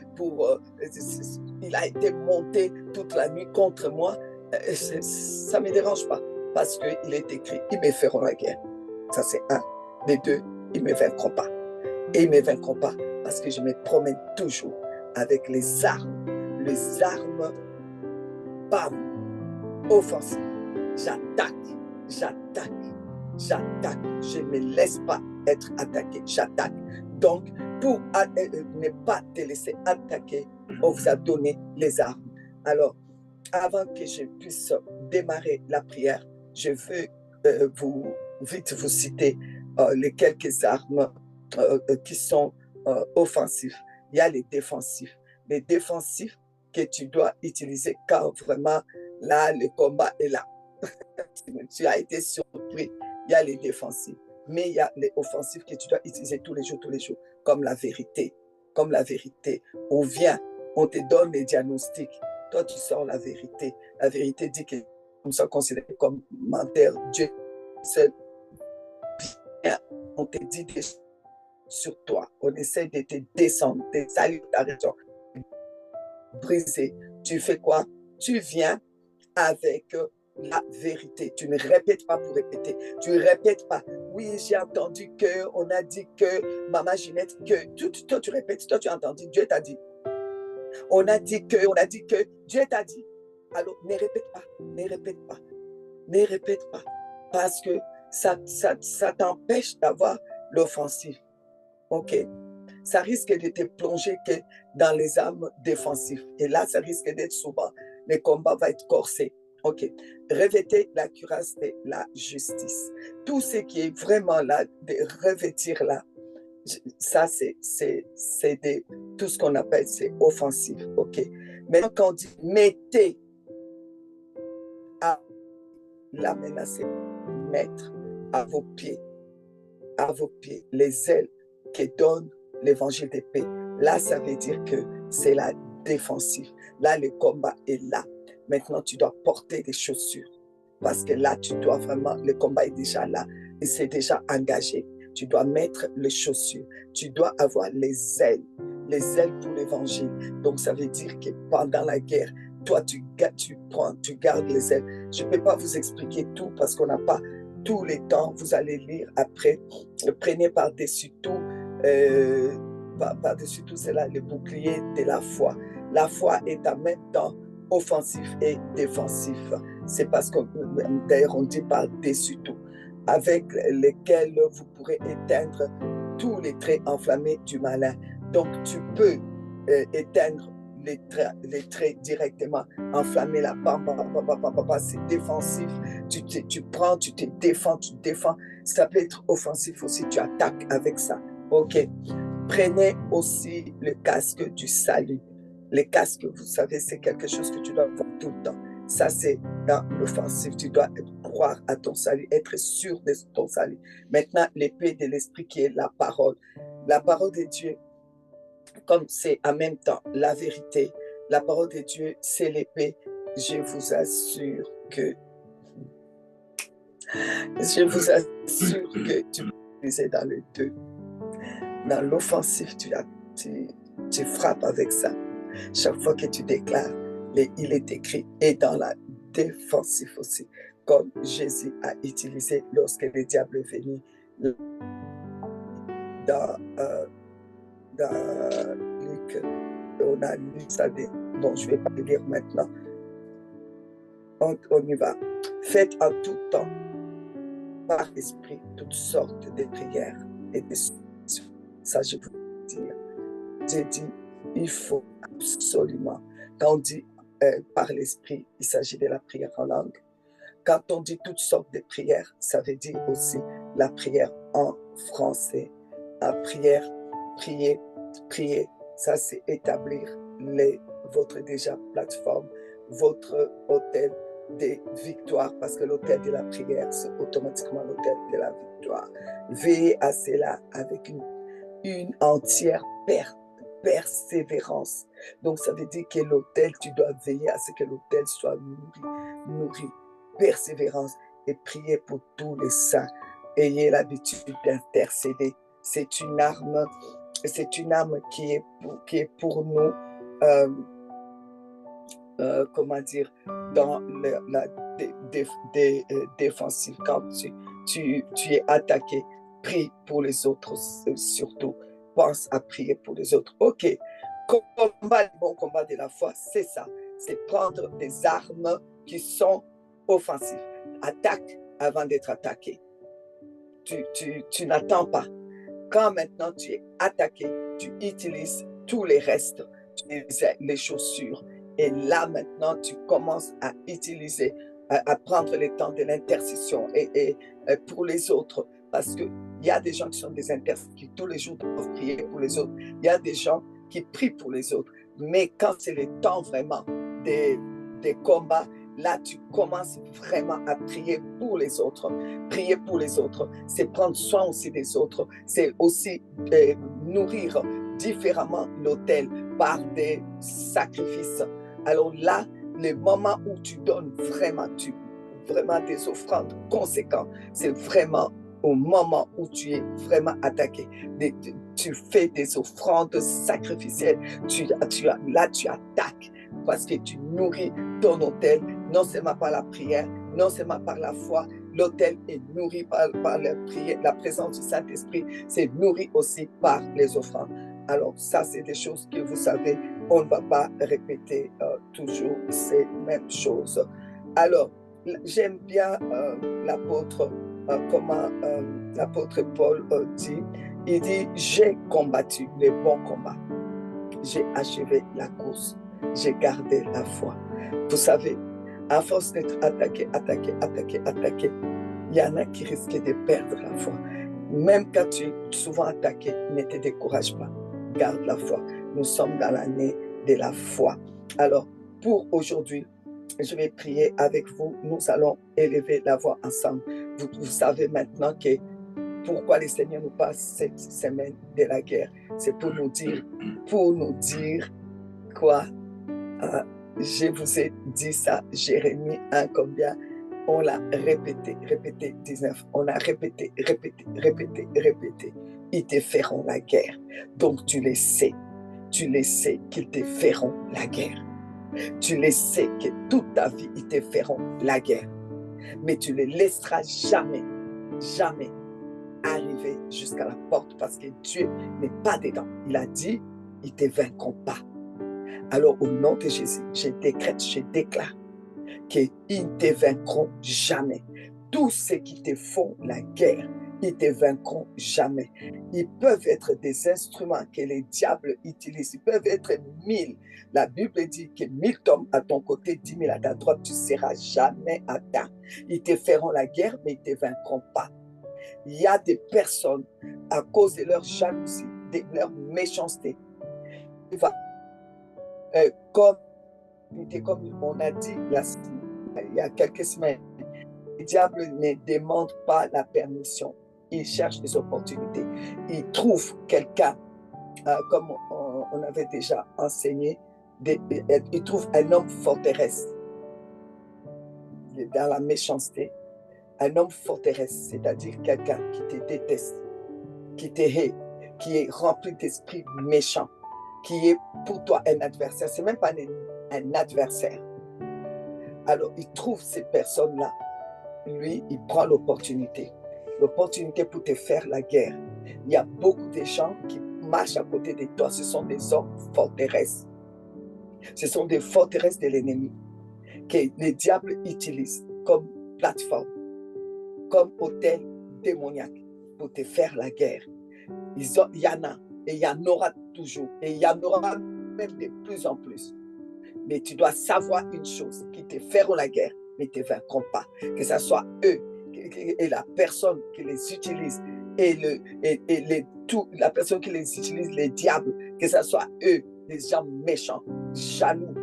il a été monté toute la nuit contre moi. Ça ne me dérange pas parce qu'il est écrit, ils me feront la guerre. Ça, c'est un. Les deux, ils ne me vaincront pas. Et ils ne me vaincront pas parce que je me promène toujours avec les armes. Les armes, bam, offensives. J'attaque. Je ne me laisse pas être attaqué. J'attaque. Donc, pour ne pas te laisser attaquer, on vous a donné les armes. Alors, avant que je puisse démarrer la prière, je veux vite vous citer les quelques armes qui sont offensifs. Il y a les défensifs. Les défensifs que tu dois utiliser quand vraiment là, le combat est là. Tu as été surpris. Il y a les défensifs. Mais il y a les offensifs que tu dois utiliser tous les jours, comme la vérité. comme la vérité. On vient, on te donne les diagnostics. Toi, tu sors la vérité. La vérité dit que nous sommes considérés comme menteurs. Dieu seul vient. On te dit des choses sur toi. On essaie de te descendre, de salir ta raison. Briser. Tu fais quoi? Tu viens avec la vérité. Tu ne répètes pas pour répéter. Tu ne répètes pas. Oui, j'ai entendu que, on a dit que, maman Ginette, que. Toi, tu répètes. Toi, tu as entendu. Dieu t'a dit. On a dit que, Dieu t'a dit. Alors, ne répète pas. Ne répète pas. Ne répète pas. Parce que ça t'empêche d'avoir l'offensive. OK? Ça risque de te plonger que dans les armes défensives. Et là, ça risque d'être souvent, le combat va être corsé. OK. Revêtez la cuirasse de la justice. Tout ce qui est vraiment là, de revêtir là, ça, c'est tout ce qu'on appelle, c'est offensif. OK. Maintenant, quand on dit mettez à la menacer, mettre à vos pieds, les ailes qui donnent l'évangile de paix. Là, ça veut dire que c'est la défensive. Là, le combat est là. Maintenant, tu dois porter des chaussures. Parce que là, tu dois vraiment, le combat est déjà là. Et c'est déjà engagé. Tu dois mettre les chaussures. Tu dois avoir les ailes pour l'évangile. Donc, ça veut dire que pendant la guerre, toi, tu gardes les ailes. Je ne peux pas vous expliquer tout parce qu'on n'a pas tous les temps. Vous allez lire après. Prenez par-dessus tout, par-dessus tout cela, le bouclier de la foi. La foi est en même temps offensif et défensif. C'est parce que, d'ailleurs, on dit par-dessus tout, avec lesquels vous pourrez éteindre tous les traits enflammés du malin. Donc, tu peux éteindre les traits directement, enflammer la c'est défensif. Tu prends, tu te défends, tu défends. Ça peut être offensif aussi, tu attaques avec ça. OK. Prenez aussi le casque du salut. Les casques, vous savez, c'est quelque chose que tu dois avoir tout le temps. Ça, c'est dans l'offensif. Tu dois croire à ton salut, être sûr de ton salut. Maintenant, l'épée de l'esprit qui est la parole. La parole de Dieu, comme c'est en même temps la vérité, la parole de Dieu, c'est l'épée. Je vous assure que tu peux utiliser dans les deux. Dans l'offensif, tu frappes avec ça. Chaque fois que tu déclares, il est écrit, et dans la défensive aussi, comme Jésus a utilisé lorsque le diable est venu dans Luc. On a lu ça. Bon, je ne vais pas le lire maintenant. On y va. Faites en tout temps, par l'esprit, toutes sortes de prières et de supplications. Ça, je vous dire. J'ai dit, il faut absolument, quand on dit par l'esprit, il s'agit de la prière en langue. Quand on dit toutes sortes de prières, ça veut dire aussi la prière en français. La prière, prier, ça c'est établir votre déjà plateforme, votre hôtel de victoire, parce que l'hôtel de la prière, c'est automatiquement l'hôtel de la victoire. Veillez à cela avec une entière persévérance. Donc, ça veut dire que l'autel, tu dois veiller à ce que l'autel soit nourri. Persévérance et prier pour tous les saints. Ayez l'habitude d'intercéder. C'est une arme qui est pour nous, comment dire, dans la défensive. Quand tu es attaqué, prie pour les autres surtout. Pense à prier pour les autres. OK. Le bon combat de la foi, c'est ça. C'est prendre des armes qui sont offensives. Attaque avant d'être attaqué. Tu n'attends pas. Quand maintenant tu es attaqué, tu utilises tous les restes, tu utilises les chaussures. Et là maintenant, tu commences à utiliser, à prendre le temps de l'intercession et pour les autres. Parce qu'il y a des gens qui sont des intercesseurs qui tous les jours doivent prier pour les autres. Il y a des gens qui prient pour les autres. Mais quand c'est le temps vraiment des combats, là, tu commences vraiment à prier pour les autres. Prier pour les autres, c'est prendre soin aussi des autres. C'est aussi nourrir différemment l'autel par des sacrifices. Alors là, le moment où tu donnes vraiment, vraiment des offrandes conséquentes, c'est vraiment au moment où tu es vraiment attaqué. Tu fais des offrandes sacrificielles, là tu attaques parce que tu nourris ton autel, non seulement par la prière, non seulement par la foi. L'autel est nourri par la prière, la présence du Saint-Esprit, c'est nourri aussi par les offrandes. Alors ça, c'est des choses que vous savez, on ne va pas répéter toujours ces mêmes choses. Alors, j'aime bien l'apôtre, comment l'apôtre Paul dit, il dit, j'ai combattu le bon combat, j'ai achevé la course, j'ai gardé la foi. Vous savez, à force d'être attaqué, il y en a qui risquent de perdre la foi. Même quand tu es souvent attaqué, ne te décourage pas, garde la foi. Nous sommes dans l'année de la foi. Alors, pour aujourd'hui, je vais prier avec vous. Nous allons élever la voix ensemble. Vous savez maintenant que pourquoi le Seigneur nous passe cette semaine de la guerre. C'est pour nous dire quoi? Je vous ai dit ça, Jérémie 1, combien? On l'a répété, 19. On a répété. Ils te feront la guerre. Donc tu les sais qu'ils te feront la guerre. Tu les sais que toute ta vie, ils te feront la guerre. Mais tu ne les laisseras jamais arriver jusqu'à la porte parce que Dieu n'est pas dedans. Il a dit, ils ne te vaincront pas. Alors au nom de Jésus, je décrète, je déclare qu'ils ne te vaincront jamais. Tous ceux qui te font la guerre, ils ne te vaincront jamais. Ils peuvent être des instruments que les diables utilisent. Ils peuvent être 1000. La Bible dit que 1000 tombent à ton côté, 10 000 à ta droite, tu ne seras jamais atteint. Ils te feront la guerre, mais ils ne te vaincront pas. Il y a des personnes, à cause de leur jalousie, de leur méchanceté, comme on a dit il y a quelques semaines, le diable ne demande pas la permission. Il cherche des opportunités. Il trouve quelqu'un, comme on avait déjà enseigné, il trouve un homme forteresse dans la méchanceté. Un homme forteresse, c'est-à-dire quelqu'un qui te déteste, qui te hait, qui est rempli d'esprit méchant, qui est pour toi un adversaire. Ce n'est même pas un adversaire. Alors, il trouve ces personnes-là. Lui, il prend l'opportunité pour te faire la guerre. Il y a beaucoup de gens qui marchent à côté de toi. Ce sont des hommes forteresses. Ce sont des forteresses de l'ennemi que les diables utilisent comme plateforme, comme hôtel démoniaque pour te faire la guerre. Il y en a et il y en aura toujours et il y en aura même de plus en plus. Mais tu dois savoir une chose, qu'ils te feront la guerre, mais ne te vaincront pas. Que ce soit eux et la personne qui les utilise la personne qui les utilise, les diables, que ce soit eux, les gens méchants, jaloux,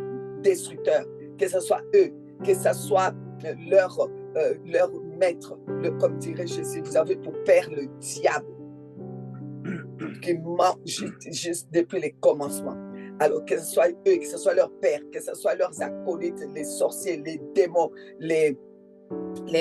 destructeurs, que ce soit eux, que ce soit leur maître, comme dirait Jésus, vous avez pour père le diable qui mange juste depuis les commencements. Alors que ce soit eux, que ce soit leur père, que ce soit leurs acolytes, les sorciers, les démons, les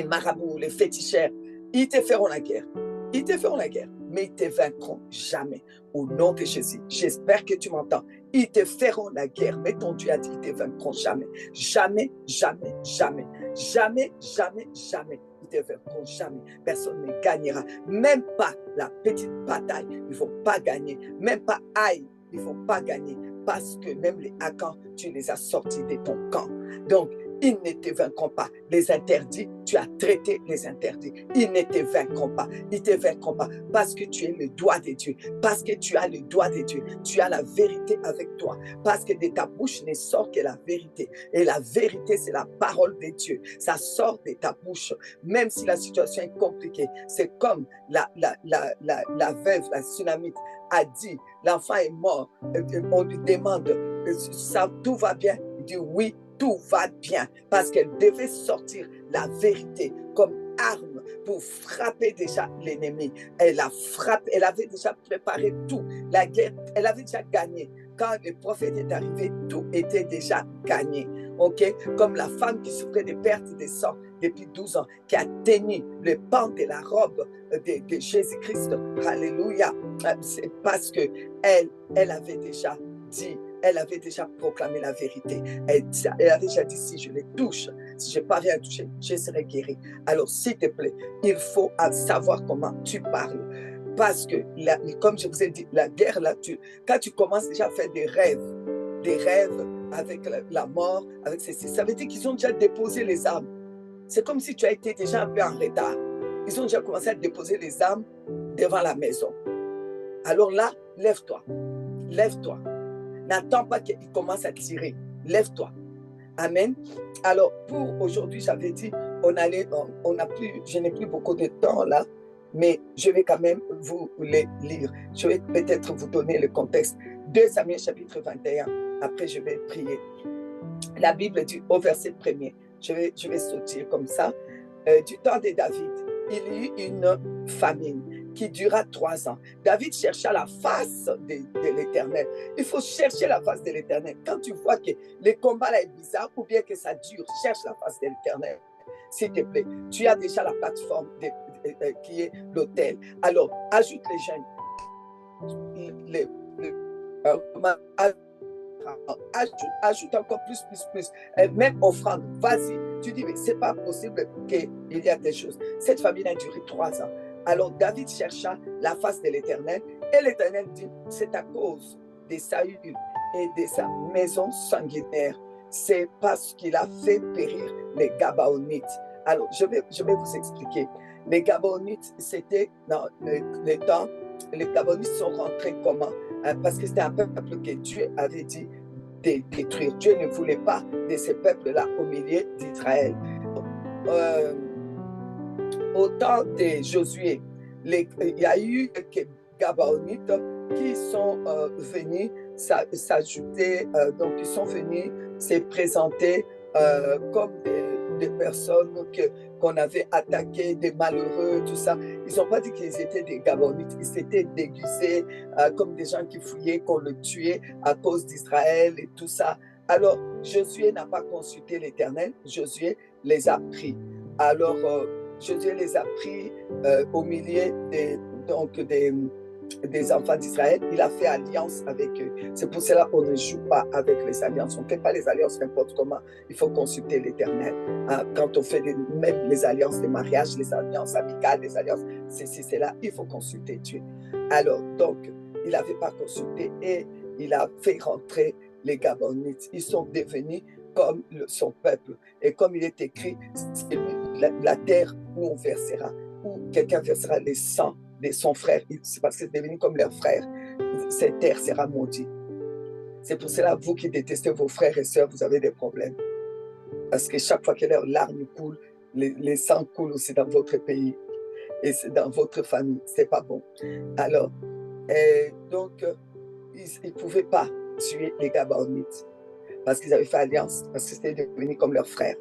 marabouts, les féticheurs, ils te feront la guerre. Ils te feront la guerre, mais ils ne te vaincront jamais. Au nom de Jésus, j'espère que tu m'entends. Ils te feront la guerre, mais ton Dieu a dit, ils ne te vaincront jamais. Jamais, jamais, jamais. Jamais, jamais, jamais. Ils ne te vaincront jamais. Personne ne gagnera. Même pas la petite bataille, ils ne vont pas gagner. Même pas Aïe, ils ne vont pas gagner. Parce que même les Akans, tu les as sortis de ton camp. Donc, ils ne te vaincront pas. Les interdits, tu as traité les interdits. Ils ne te vaincront pas. Ils ne te vaincront pas parce que tu es le doigt de Dieu. Parce que tu as le doigt de Dieu. Tu as la vérité avec toi. Parce que de ta bouche ne sort que la vérité. Et la vérité, c'est la parole de Dieu. Ça sort de ta bouche. Même si la situation est compliquée. C'est comme la veuve, la Sunamite, a dit, l'enfant est mort. On lui demande, tout va bien? Il dit oui. Tout va bien parce qu'elle devait sortir la vérité comme arme pour frapper déjà l'ennemi. Elle a frappé, elle avait déjà préparé tout. La guerre, elle avait déjà gagné. Quand le prophète est arrivé, tout était déjà gagné. OK? Comme la femme qui souffrait de perte de sang depuis 12 ans, qui a tenu le pan de la robe de Jésus-Christ. Alléluia. C'est parce que elle avait déjà dit, elle avait déjà proclamé la vérité. Elle avait déjà dit, si je les touche, si je parviens à toucher, je serai guéri. Alors, s'il te plaît, il faut savoir comment tu parles. Parce que, comme je vous ai dit, la guerre, là, quand tu commences déjà à faire des rêves avec la mort, avec ceci, ça veut dire qu'ils ont déjà déposé les armes. C'est comme si tu as été déjà un peu en retard. Ils ont déjà commencé à déposer les armes devant la maison. Alors là, lève-toi. Lève-toi. N'attends pas qu'ils commencent à tirer. Lève-toi. Amen. Alors, pour aujourd'hui, j'avais dit, je n'ai plus beaucoup de temps là, mais je vais quand même vous les lire. Je vais peut-être vous donner le contexte. 2 Samuel chapitre 21. Après, je vais prier. La Bible dit au verset 1er, je vais sortir comme ça, du temps de David, il y eut une famine qui dura 3 ans. David chercha la face de l'Éternel. Il faut chercher la face de l'Éternel. Quand tu vois que le combat là est bizarre ou bien que ça dure, cherche la face de l'Éternel. S'il te plaît, tu as déjà la plateforme qui est l'autel. Alors, ajoute les jeunes, ajoute encore plus. Même offrande, vas-y. Tu dis, mais c'est pas possible qu'il y ait des choses. Cette famille a duré 3 ans. Alors David chercha la face de l'Éternel et l'Éternel dit, c'est à cause de Saül et de sa maison sanguinaire. C'est parce qu'il a fait périr les Gabaonites. Alors, je vais vous expliquer. Les Gabaonites, c'était dans le temps, les Gabaonites sont rentrés comment? Parce que c'était un peuple que Dieu avait dit de détruire. Dieu ne voulait pas de ces peuples-là au milieu d'Israël. Au temps de Josué, il y a eu quelques Gabaonites qui sont venus s'ajouter, donc ils sont venus se présenter comme des personnes qu'on avait attaquées, des malheureux, tout ça. Ils n'ont pas dit qu'ils étaient des Gabaonites, ils s'étaient déguisés comme des gens qui fouillaient, qu'on le tuait à cause d'Israël et tout ça. Alors, Josué n'a pas consulté l'Éternel, Josué les a pris. Alors, Josué les a pris au milieu des enfants d'Israël. Il a fait alliance avec eux. C'est pour cela qu'on ne joue pas avec les alliances. On ne fait pas les alliances n'importe comment. Il faut consulter l'Éternel. Quand on fait même les alliances de mariage, les alliances amicales, les alliances, c'est là, il faut consulter Dieu. Alors, donc, il n'avait pas consulté et il a fait rentrer les Gabonites. Ils sont devenus comme son peuple. Et comme il est écrit, c'est la terre où on versera, où quelqu'un versera les sangs de son frère. C'est parce que c'est devenu comme leur frère. Cette terre sera maudite. C'est pour cela, vous qui détestez vos frères et sœurs, vous avez des problèmes. Parce que chaque fois que leurs larmes coulent, les sangs coulent aussi dans votre pays. Et c'est dans votre famille. C'est pas bon. Alors, donc, ils ne pouvaient pas tuer les Gabaonites. Parce qu'ils avaient fait alliance, parce que c'était devenu comme leurs frères.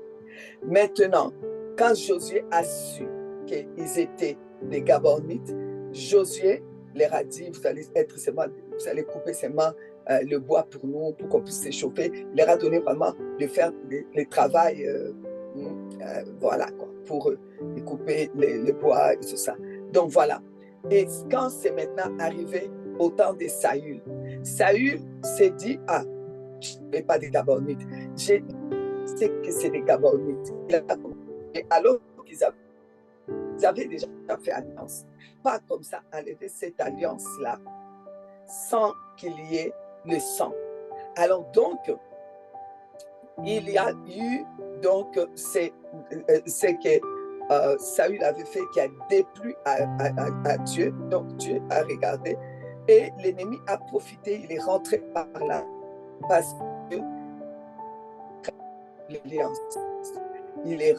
Maintenant, quand Josué a su qu'ils étaient des Gabaonites, Josué leur a dit, vous allez couper seulement le bois pour nous, pour qu'on puisse s'échauffer. Il leur a donné vraiment de faire le travail, voilà, quoi, pour eux, de couper le bois et tout ça. Donc voilà. Et quand c'est maintenant arrivé au temps de Saül, Saül s'est dit, je ne vais pas des Gabaonites. Je sais que c'est des Gabaonites. Et alors qu'ils avaient déjà fait alliance. Pas comme ça, enlever cette alliance-là sans qu'il y ait le sang. Alors donc, il y a eu donc c'est que Saül avait fait qui a déplu à Dieu. Donc Dieu a regardé et l'ennemi a profité, il est rentré par là parce que l'alliance, il est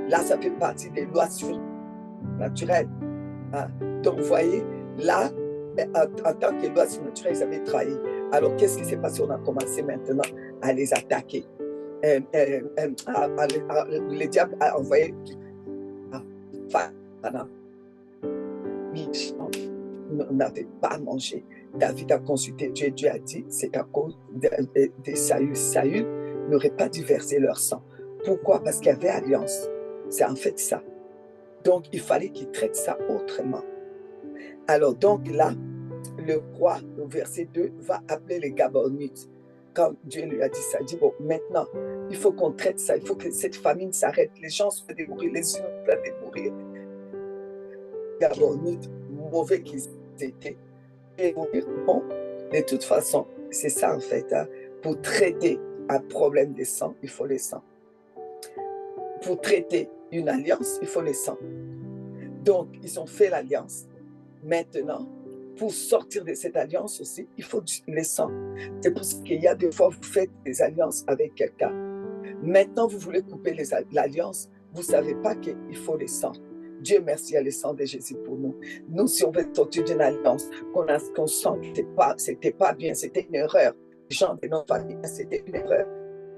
là, ça fait partie des lois surnaturelles. Donc, vous voyez, là, en tant que loi surnaturelle, ils avaient trahi. Alors, qu'est-ce qui s'est passé? On a commencé maintenant à les attaquer. Le diable a envoyé les gens n'avaient pas mangé. David a consulté Dieu. Dieu a dit, c'est à cause de Saül. Saül n'aurait pas dû verser leur sang. Pourquoi? Parce qu'il y avait alliance. C'est en fait ça. Donc, il fallait qu'il traite ça autrement. Alors, donc là, le roi, au verset 2, va appeler les Gabonites. Quand Dieu lui a dit ça, il dit, bon, maintenant, il faut qu'on traite ça, il faut que cette famine s'arrête. Les gens se font mourir, les uns se font mourir. Les Gabonites, mauvais qu'ils étaient, et bon, de toute façon, c'est ça en fait. Hein. Pour traiter un problème de sang, il faut les sangs. Pour traiter une alliance, il faut les sangs. Donc, ils ont fait l'alliance. Maintenant, pour sortir de cette alliance aussi, il faut les sangs. C'est pour ça qu'il y a des fois, vous faites des alliances avec quelqu'un. Maintenant, vous voulez couper l'alliance, vous ne savez pas qu'il faut les sangs. Dieu merci à le sang de Jésus pour nous. Nous, si on veut sortir d'une alliance, qu'on sent que c'était pas bien, c'était une erreur. Les gens de notre famille, c'était une erreur.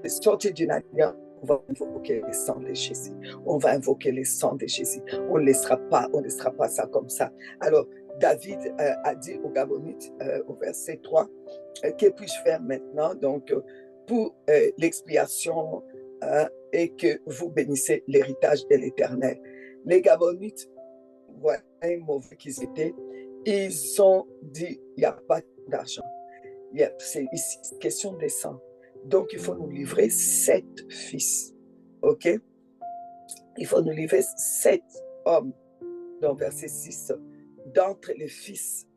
De sortir d'une alliance, on va invoquer le sang de Jésus. On va invoquer le sang de Jésus. On ne laissera pas ça comme ça. Alors, David a dit aux Gabonites, au verset 3, que puis-je faire maintenant? Donc, pour l'expiation et que vous bénissez l'héritage de l'Éternel. Les Gabonites, voilà, mauvais qu'ils étaient, ils ont dit, il n'y a pas d'argent. C'est ici question de sang. Donc, il faut nous livrer 7 fils. OK? Il faut nous livrer 7 hommes. Donc, verset 6. D'entre les fils,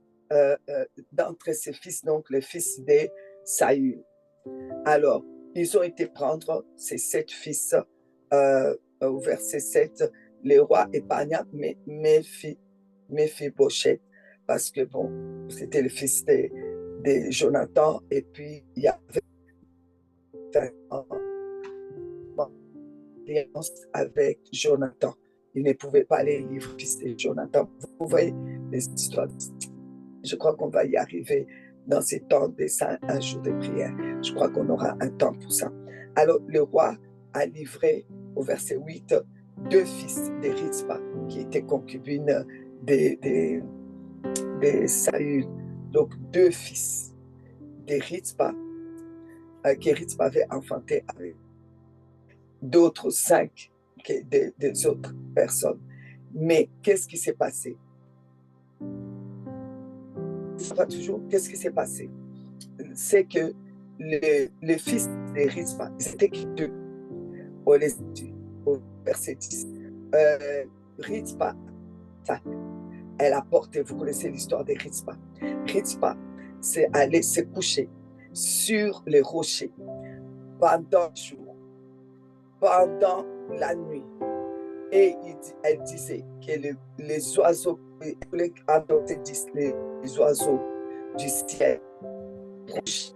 d'entre ces fils, donc les fils de Saül. Alors, ils ont été prendre ces 7 fils au verset 7. Le roi épargna Méphibosheth parce que bon, c'était le fils de Jonathan et puis il y avait alliance avec Jonathan. Il ne pouvait pas les livrer fils de Jonathan. Vous voyez les histoires. Je crois qu'on va y arriver dans ces temps de un jour de prière. Je crois qu'on aura un temps pour ça. Alors, le roi a livré, au verset 8, 2 fils de Rizpa, qui étaient concubines de Saül. Donc, 2 fils de Rizpa, que Rizpa avait enfanté avec d'autres 5 des autres personnes. Mais qu'est-ce qui s'est passé? Pas toujours. Qu'est-ce qui s'est passé? C'est que le fils de Rizpa, c'était 2. Au verset 10. Rizpa, elle a porté, vous connaissez l'histoire de Rizpa. Rizpa, c'est aller se coucher sur les rochers pendant le jour, pendant la nuit. Et elle disait que les oiseaux, les oiseaux du ciel, proches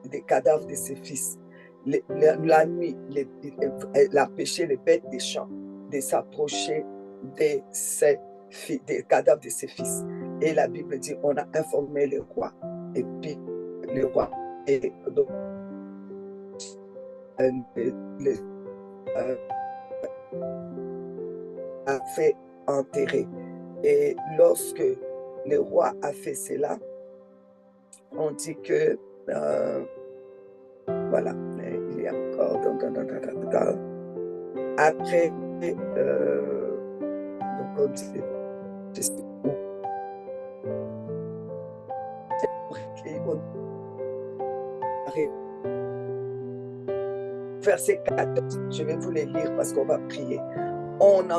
des cadavres de ses fils. La nuit, elle a empêché les bêtes des champs de s'approcher des cadavres de ses fils. Et la Bible dit, on a informé le roi. Et puis, le roi donc, a fait enterrer. Et lorsque le roi a fait cela, on dit que voilà, il y a encore après donc on dit verset 14, je vais vous les lire parce qu'on va prier. On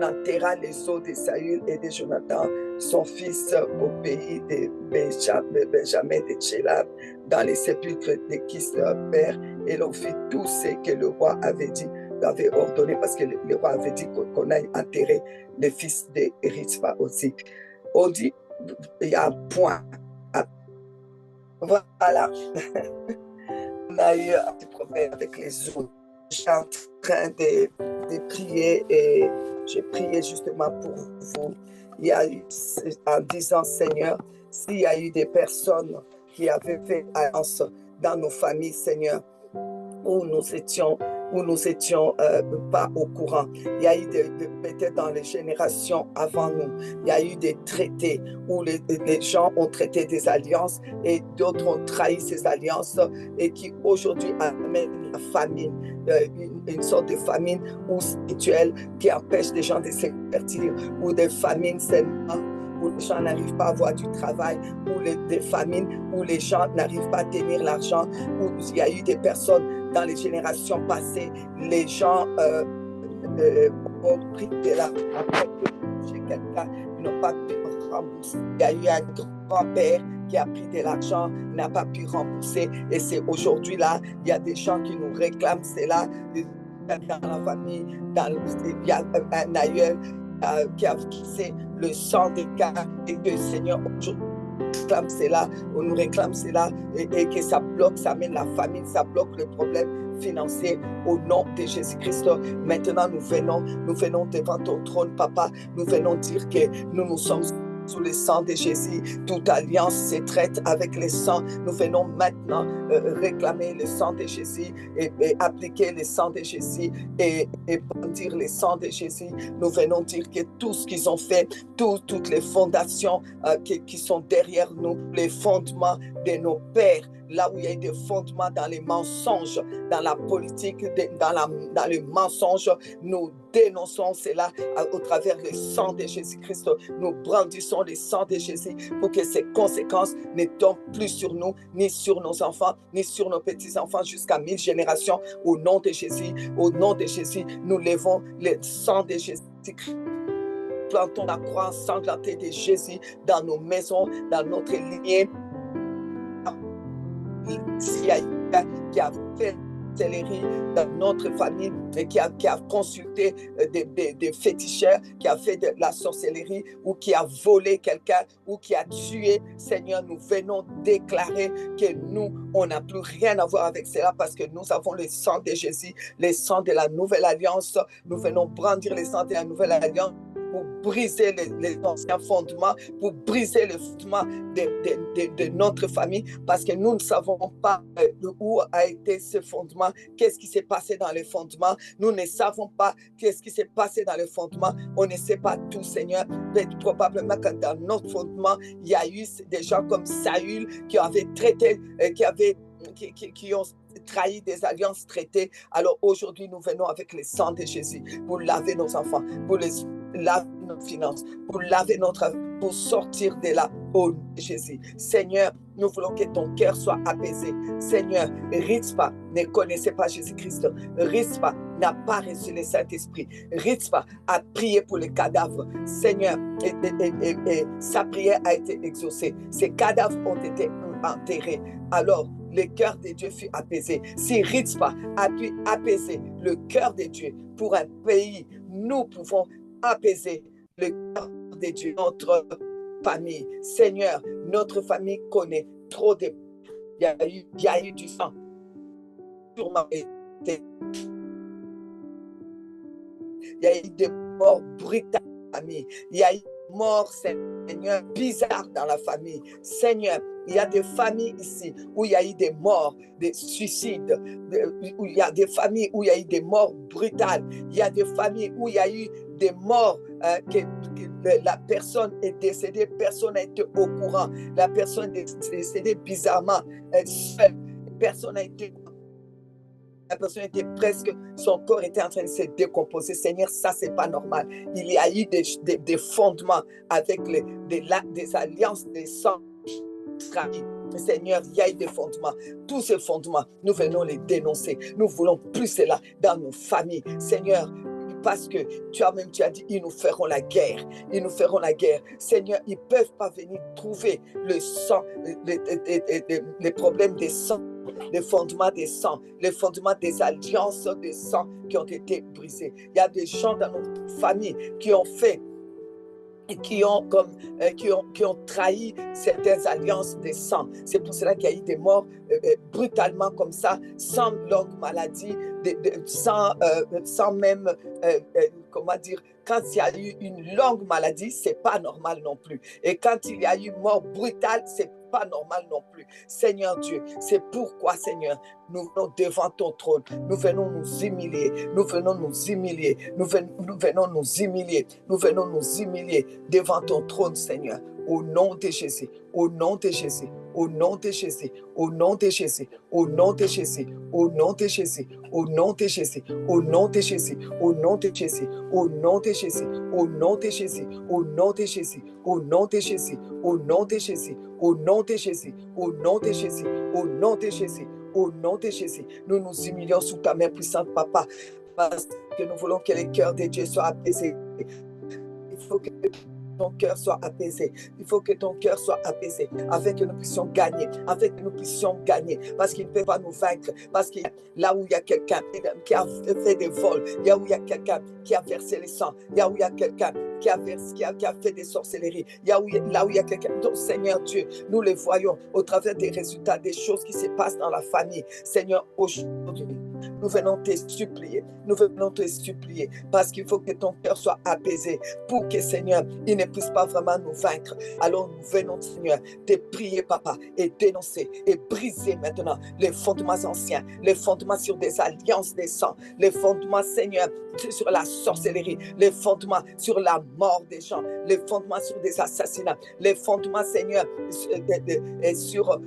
enterra les os de Saül et de Jonathan, son fils, au pays de Benjamin de Tchélam, dans les sépulcres de Kis, leur père, et l'on fit tout ce que le roi avait dit, avait ordonné, parce que le roi avait dit qu'on aille enterrer les fils de Rizpa aussi. On dit, il y a un point. Voilà. On a eu un petit problème avec les os. J'étais en train de prier et j'ai prié justement pour vous il y a eu, en disant, Seigneur, s'il y a eu des personnes qui avaient fait alliance dans nos familles, Seigneur, où nous étions, pas au courant. Il y a eu peut-être dans les générations avant nous, il y a eu des traités où les gens ont traité des alliances et d'autres ont trahi ces alliances et qui aujourd'hui amènent la famine, une sorte de famine ou spirituelle qui empêche les gens de se convertir, ou des famines seulement où les gens n'arrivent pas à avoir du travail, ou des famines où les gens n'arrivent pas à tenir l'argent, où il y a eu des personnes dans les générations passées, les gens ont pris de la après chez quelqu'un, ils n'ont pas pu rembourser. Il y a eu un grand-père qui a pris de l'argent, n'a pas pu rembourser, et c'est aujourd'hui là, il y a des gens qui nous réclament, c'est là, dans la famille, il y a un aïeul qui a versé le sang des cas, et que le Seigneur aujourd'hui réclame cela, on nous réclame cela, et que ça bloque, ça amène la famine, ça bloque le problème financier au nom de Jésus-Christ. Maintenant, nous venons devant ton trône, Papa. Nous venons dire que nous sommes sous le sang de Jésus. Toute alliance se traite avec le sang. Nous venons maintenant réclamer le sang de Jésus et appliquer le sang de Jésus et brandir le sang de Jésus. Nous venons dire que tout ce qu'ils ont fait, toutes les fondations qui sont derrière nous, les fondements de nos pères, là où il y a eu des fondements dans les mensonges, dans la politique, dans le mensonge, nous dénonçons cela au travers du sang de Jésus-Christ. Nous brandissons le sang de Jésus pour que ces conséquences ne tombent plus sur nous, ni sur nos enfants, ni sur nos petits-enfants jusqu'à 1000 générations. Au nom de Jésus, nous levons le sang de Jésus-Christ. Plantons la croix ensanglantée de Jésus dans nos maisons, dans notre lignée. S'il y a qui a fait sorcellerie dans notre famille et qui a consulté des féticheurs, qui a fait de la sorcellerie ou qui a volé quelqu'un ou qui a tué, Seigneur, nous venons déclarer que nous, on n'a plus rien à voir avec cela parce que nous avons le sang de Jésus, le sang de la nouvelle alliance. Nous venons brandir le sang de la nouvelle alliance pour briser les anciens fondements, pour briser le fondement de notre famille, parce que nous ne savons pas où a été ce fondement, qu'est-ce qui s'est passé dans les fondements. Nous ne savons pas qu'est-ce qui s'est passé dans les fondements. On ne sait pas tout, Seigneur. Mais probablement que dans notre fondement, il y a eu des gens comme Saül qui avaient traité, qui ont trahi des alliances traitées. Alors aujourd'hui, nous venons avec le sang de Jésus pour laver nos enfants, pour laver nos finances, pour laver pour sortir de là, au nom de Jésus. Seigneur, nous voulons que ton cœur soit apaisé. Seigneur, Rizpa ne connaissait pas Jésus-Christ. Rizpa n'a pas reçu le Saint-Esprit. Rizpa a prié pour les cadavres. Seigneur, et sa prière a été exaucée. Ces cadavres ont été enterrés. Alors, le cœur de Dieu fut apaisé. Si Rizpa a pu apaiser le cœur de Dieu pour un pays, nous pouvons apaiser le cœur de Dieu, notre famille. Seigneur, notre famille connaît trop de... Il y a eu du sang. Il y a eu des morts brutales dans la famille. Il y a eu des morts, Seigneur, bizarres dans la famille. Seigneur, il y a des familles ici où il y a eu des morts, des suicides, où il y a des familles où il y a eu des morts brutales. Il y a des familles où il y a eu des morts que la personne est décédée, personne n'a été au courant. La personne est décédée bizarrement, seule. La personne était presque, son corps était en train de se décomposer. Seigneur, ça, c'est pas normal. Il y a eu des fondements avec des alliances, des sangs. Seigneur, il y a eu des fondements. Tous ces fondements, nous venons les dénoncer. Nous voulons plus cela dans nos familles. Seigneur, parce que tu as dit, ils nous feront la guerre. Ils nous feront la guerre. Seigneur, ils ne peuvent pas venir trouver le sang, les problèmes des sangs, les fondements des sangs, les fondements des alliances de sang qui ont été brisés. Il y a des gens dans notre famille qui ont fait qui ont trahi certaines alliances de sang. C'est pour cela qu'il y a eu des morts brutalement comme ça, sans longue maladie, sans même comment dire, quand il y a eu une longue maladie, c'est pas normal non plus. Et quand il y a eu mort brutale, c'est pas normal non plus. Seigneur Dieu, c'est pourquoi, Seigneur, nous venons devant ton trône, nous venons nous humilier, nous venons nous humilier, nous venons nous humilier, nous venons nous humilier devant ton trône, Seigneur. Au nom de Jésus, au nom de Jésus, au nom de Jésus, au nom de Jésus, au nom de Jésus, au nom de Jésus, au nom de Jésus, au nom de Jésus, au nom de Jésus, au nom de Jésus, au nom de Jésus, au nom de Jésus, au nom de Jésus, au nom de Jésus, au nom de Jésus, au nom de Jésus, au nom de Jésus, au nom de Jésus. Nous nous humilions sous ta main puissante, Papa, parce que nous voulons que les cœurs de Dieu soient apaisés. Il faut que ton cœur soit apaisé. Il faut que ton cœur soit apaisé afin que nous puissions gagner, afin que nous puissions gagner, parce qu'il ne peut pas nous vaincre, parce que là où il y a quelqu'un qui a fait des vols, là où il y a quelqu'un qui a versé le sang, là où il y a quelqu'un qui a fait des sorcelleries, là où il y a quelqu'un, donc Seigneur Dieu, nous les voyons au travers des résultats, des choses qui se passent dans la famille. Seigneur, aujourd'hui, nous venons te supplier, parce qu'il faut que ton cœur soit apaisé pour que, Seigneur, il ne puisse pas vraiment nous vaincre. Alors nous venons, Seigneur, te prier, Papa, et dénoncer et briser maintenant les fondements anciens, les fondements sur des alliances des sangs, les fondements, Seigneur, sur la sorcellerie, les fondements sur la mort des gens, les fondements sur des assassinats, les fondements, Seigneur, sur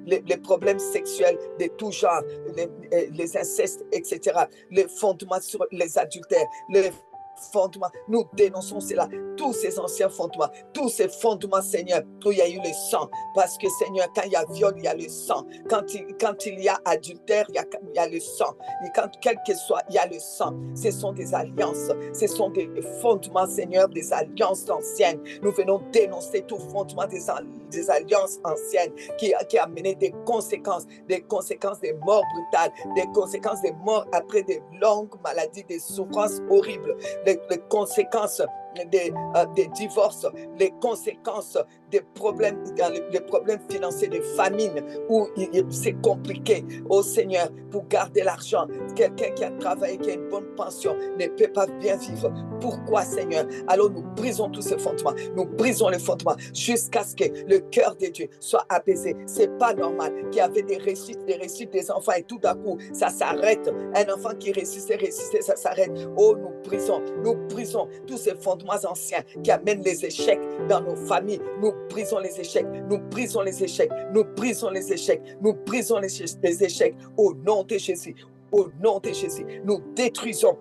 les problèmes sexuels de tout genre, les incestes, etc., les fondements sur les adultères, les fondements, nous dénonçons cela, tous ces anciens fondements, tous ces fondements, Seigneur, où il y a eu le sang, parce que, Seigneur, quand il y a viol, il y a le sang, quand il y a adultère, il y a le sang, et quel que soit, il y a le sang. Ce sont des alliances, ce sont des fondements, Seigneur, des alliances anciennes. Nous venons dénoncer tout fondement des alliances anciennes qui a mené des conséquences des morts brutales, des conséquences des morts après des longues maladies, des souffrances horribles, les conséquences des divorces, les conséquences des problèmes financiers, des famines où c'est compliqué. Oh Seigneur, pour garder l'argent, quelqu'un qui a travaillé, qui a une bonne pension, ne peut pas bien vivre. Pourquoi, Seigneur? Alors nous brisons tous ces fondements, nous brisons les fondements jusqu'à ce que le cœur de Dieu soit apaisé. C'est pas normal qu'il y avait des réussites des enfants et tout à coup ça s'arrête. Un enfant qui réussissait, ça s'arrête. Oh, nous brisons tous ces fondements anciens qui amènent les échecs dans nos familles. Nous brisons les échecs, nous brisons les échecs, nous brisons les échecs, nous brisons les échecs au nom de Jésus. Au nom de Jésus, nous détruisons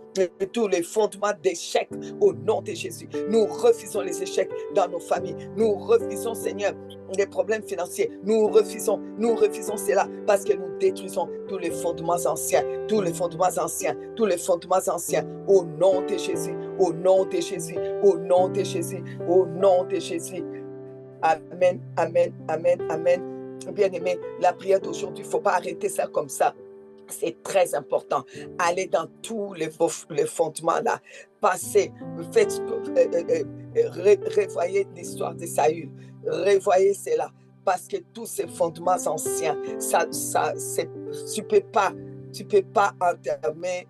tous les fondements d'échecs au nom de Jésus. Nous refusons les échecs dans nos familles. Nous refusons, Seigneur, les problèmes financiers. Nous refusons cela parce que nous détruisons tous les fondements anciens, tous les fondements anciens, tous les fondements anciens au nom de Jésus, au nom de Jésus, au nom de Jésus, au nom de Jésus. Amen, amen, amen, amen. Bien-aimé, la prière d'aujourd'hui, il ne faut pas arrêter ça comme ça. C'est très important. Allez dans tous les fondements là. Passez, revoyez l'histoire de Saül. Revoyez cela. Parce que tous ces fondements anciens, tu peux pas entamer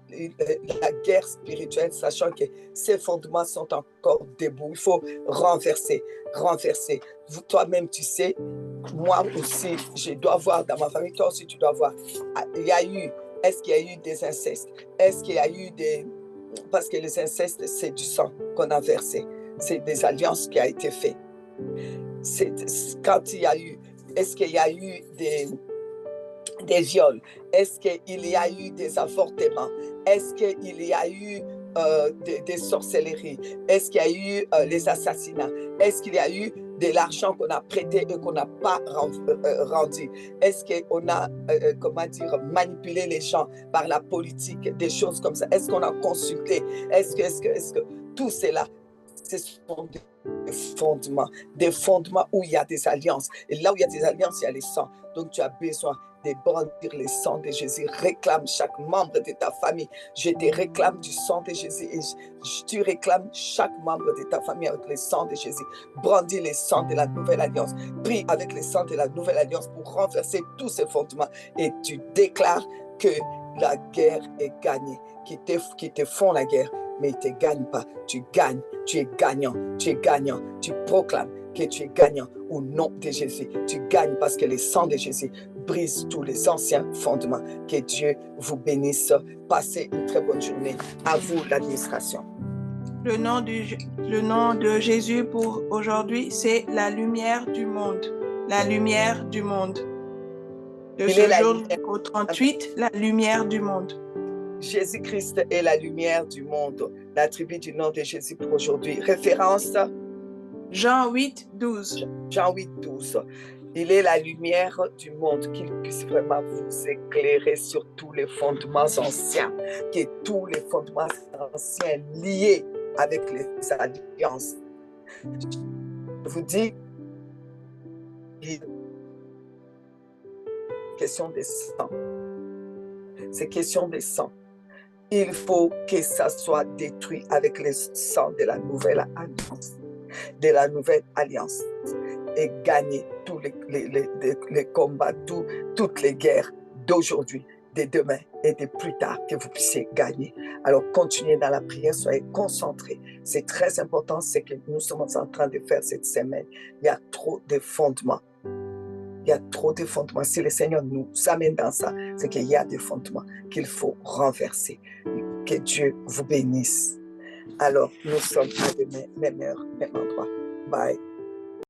la guerre spirituelle, sachant que ces fondements sont encore debout. Il faut renverser. Toi-même, tu sais, moi aussi, je dois voir dans ma famille, toi aussi, tu dois voir. Est-ce qu'il y a eu des incestes? Est-ce qu'il y a eu parce que les incestes, c'est du sang qu'on a versé. C'est des alliances qui ont été faites. Est-ce qu'il y a eu des viols? Est-ce qu'il y a eu des avortements? Est-ce qu'il y a eu des sorcelleries? Est-ce qu'il y a eu les assassinats? Est-ce qu'il y a eu de l'argent qu'on a prêté et qu'on n'a pas rendu? Est-ce qu'on a, manipulé les gens par la politique, des choses comme ça? Est-ce qu'on a consulté? Est-ce que tout cela, ce sont des fondements où il y a des alliances. Et là où il y a des alliances, il y a les sangs. Donc tu as besoin de brandir le sang de Jésus. Réclame chaque membre de ta famille. Je te réclame du sang de Jésus. Et tu réclames chaque membre de ta famille avec le sang de Jésus. Brandis le sang de la nouvelle alliance. Prie avec le sang de la nouvelle alliance pour renverser tous ces fondements. Et tu déclares que la guerre est gagnée, qui te font la guerre, mais ils ne te gagnent pas. Tu gagnes, tu es gagnant, tu proclames que tu es gagnant au nom de Jésus. Tu gagnes parce que le sang de Jésus brise tous les anciens fondements. Que Dieu vous bénisse. Passez une très bonne journée. À vous l'administration. Le nom de Jésus pour aujourd'hui, c'est la lumière du monde. La lumière du monde. De ce jour au 38, la lumière du monde. Jésus-Christ est la lumière du monde. L'attribut du nom de Jésus pour aujourd'hui. Référence Jean 8, 12. Jean 8, 12. Il est la lumière du monde, qu'il puisse vraiment vous éclairer sur tous les fondements anciens, que tous les fondements anciens liés avec les alliances. Je vous dis, question de sang. C'est question de sang. Il faut que ça soit détruit avec le sang de la nouvelle alliance. Et gagner tous les combats, toutes les guerres d'aujourd'hui, de demain et de plus tard, que vous puissiez gagner. Alors, continuez dans la prière, soyez concentrés. C'est très important, ce que nous sommes en train de faire cette semaine. Il y a trop de fondements. Il y a trop de fondements. Si le Seigneur nous amène dans ça, c'est qu'il y a des fondements qu'il faut renverser. Que Dieu vous bénisse. Alors, nous sommes à demain, même heure, même endroit. Bye.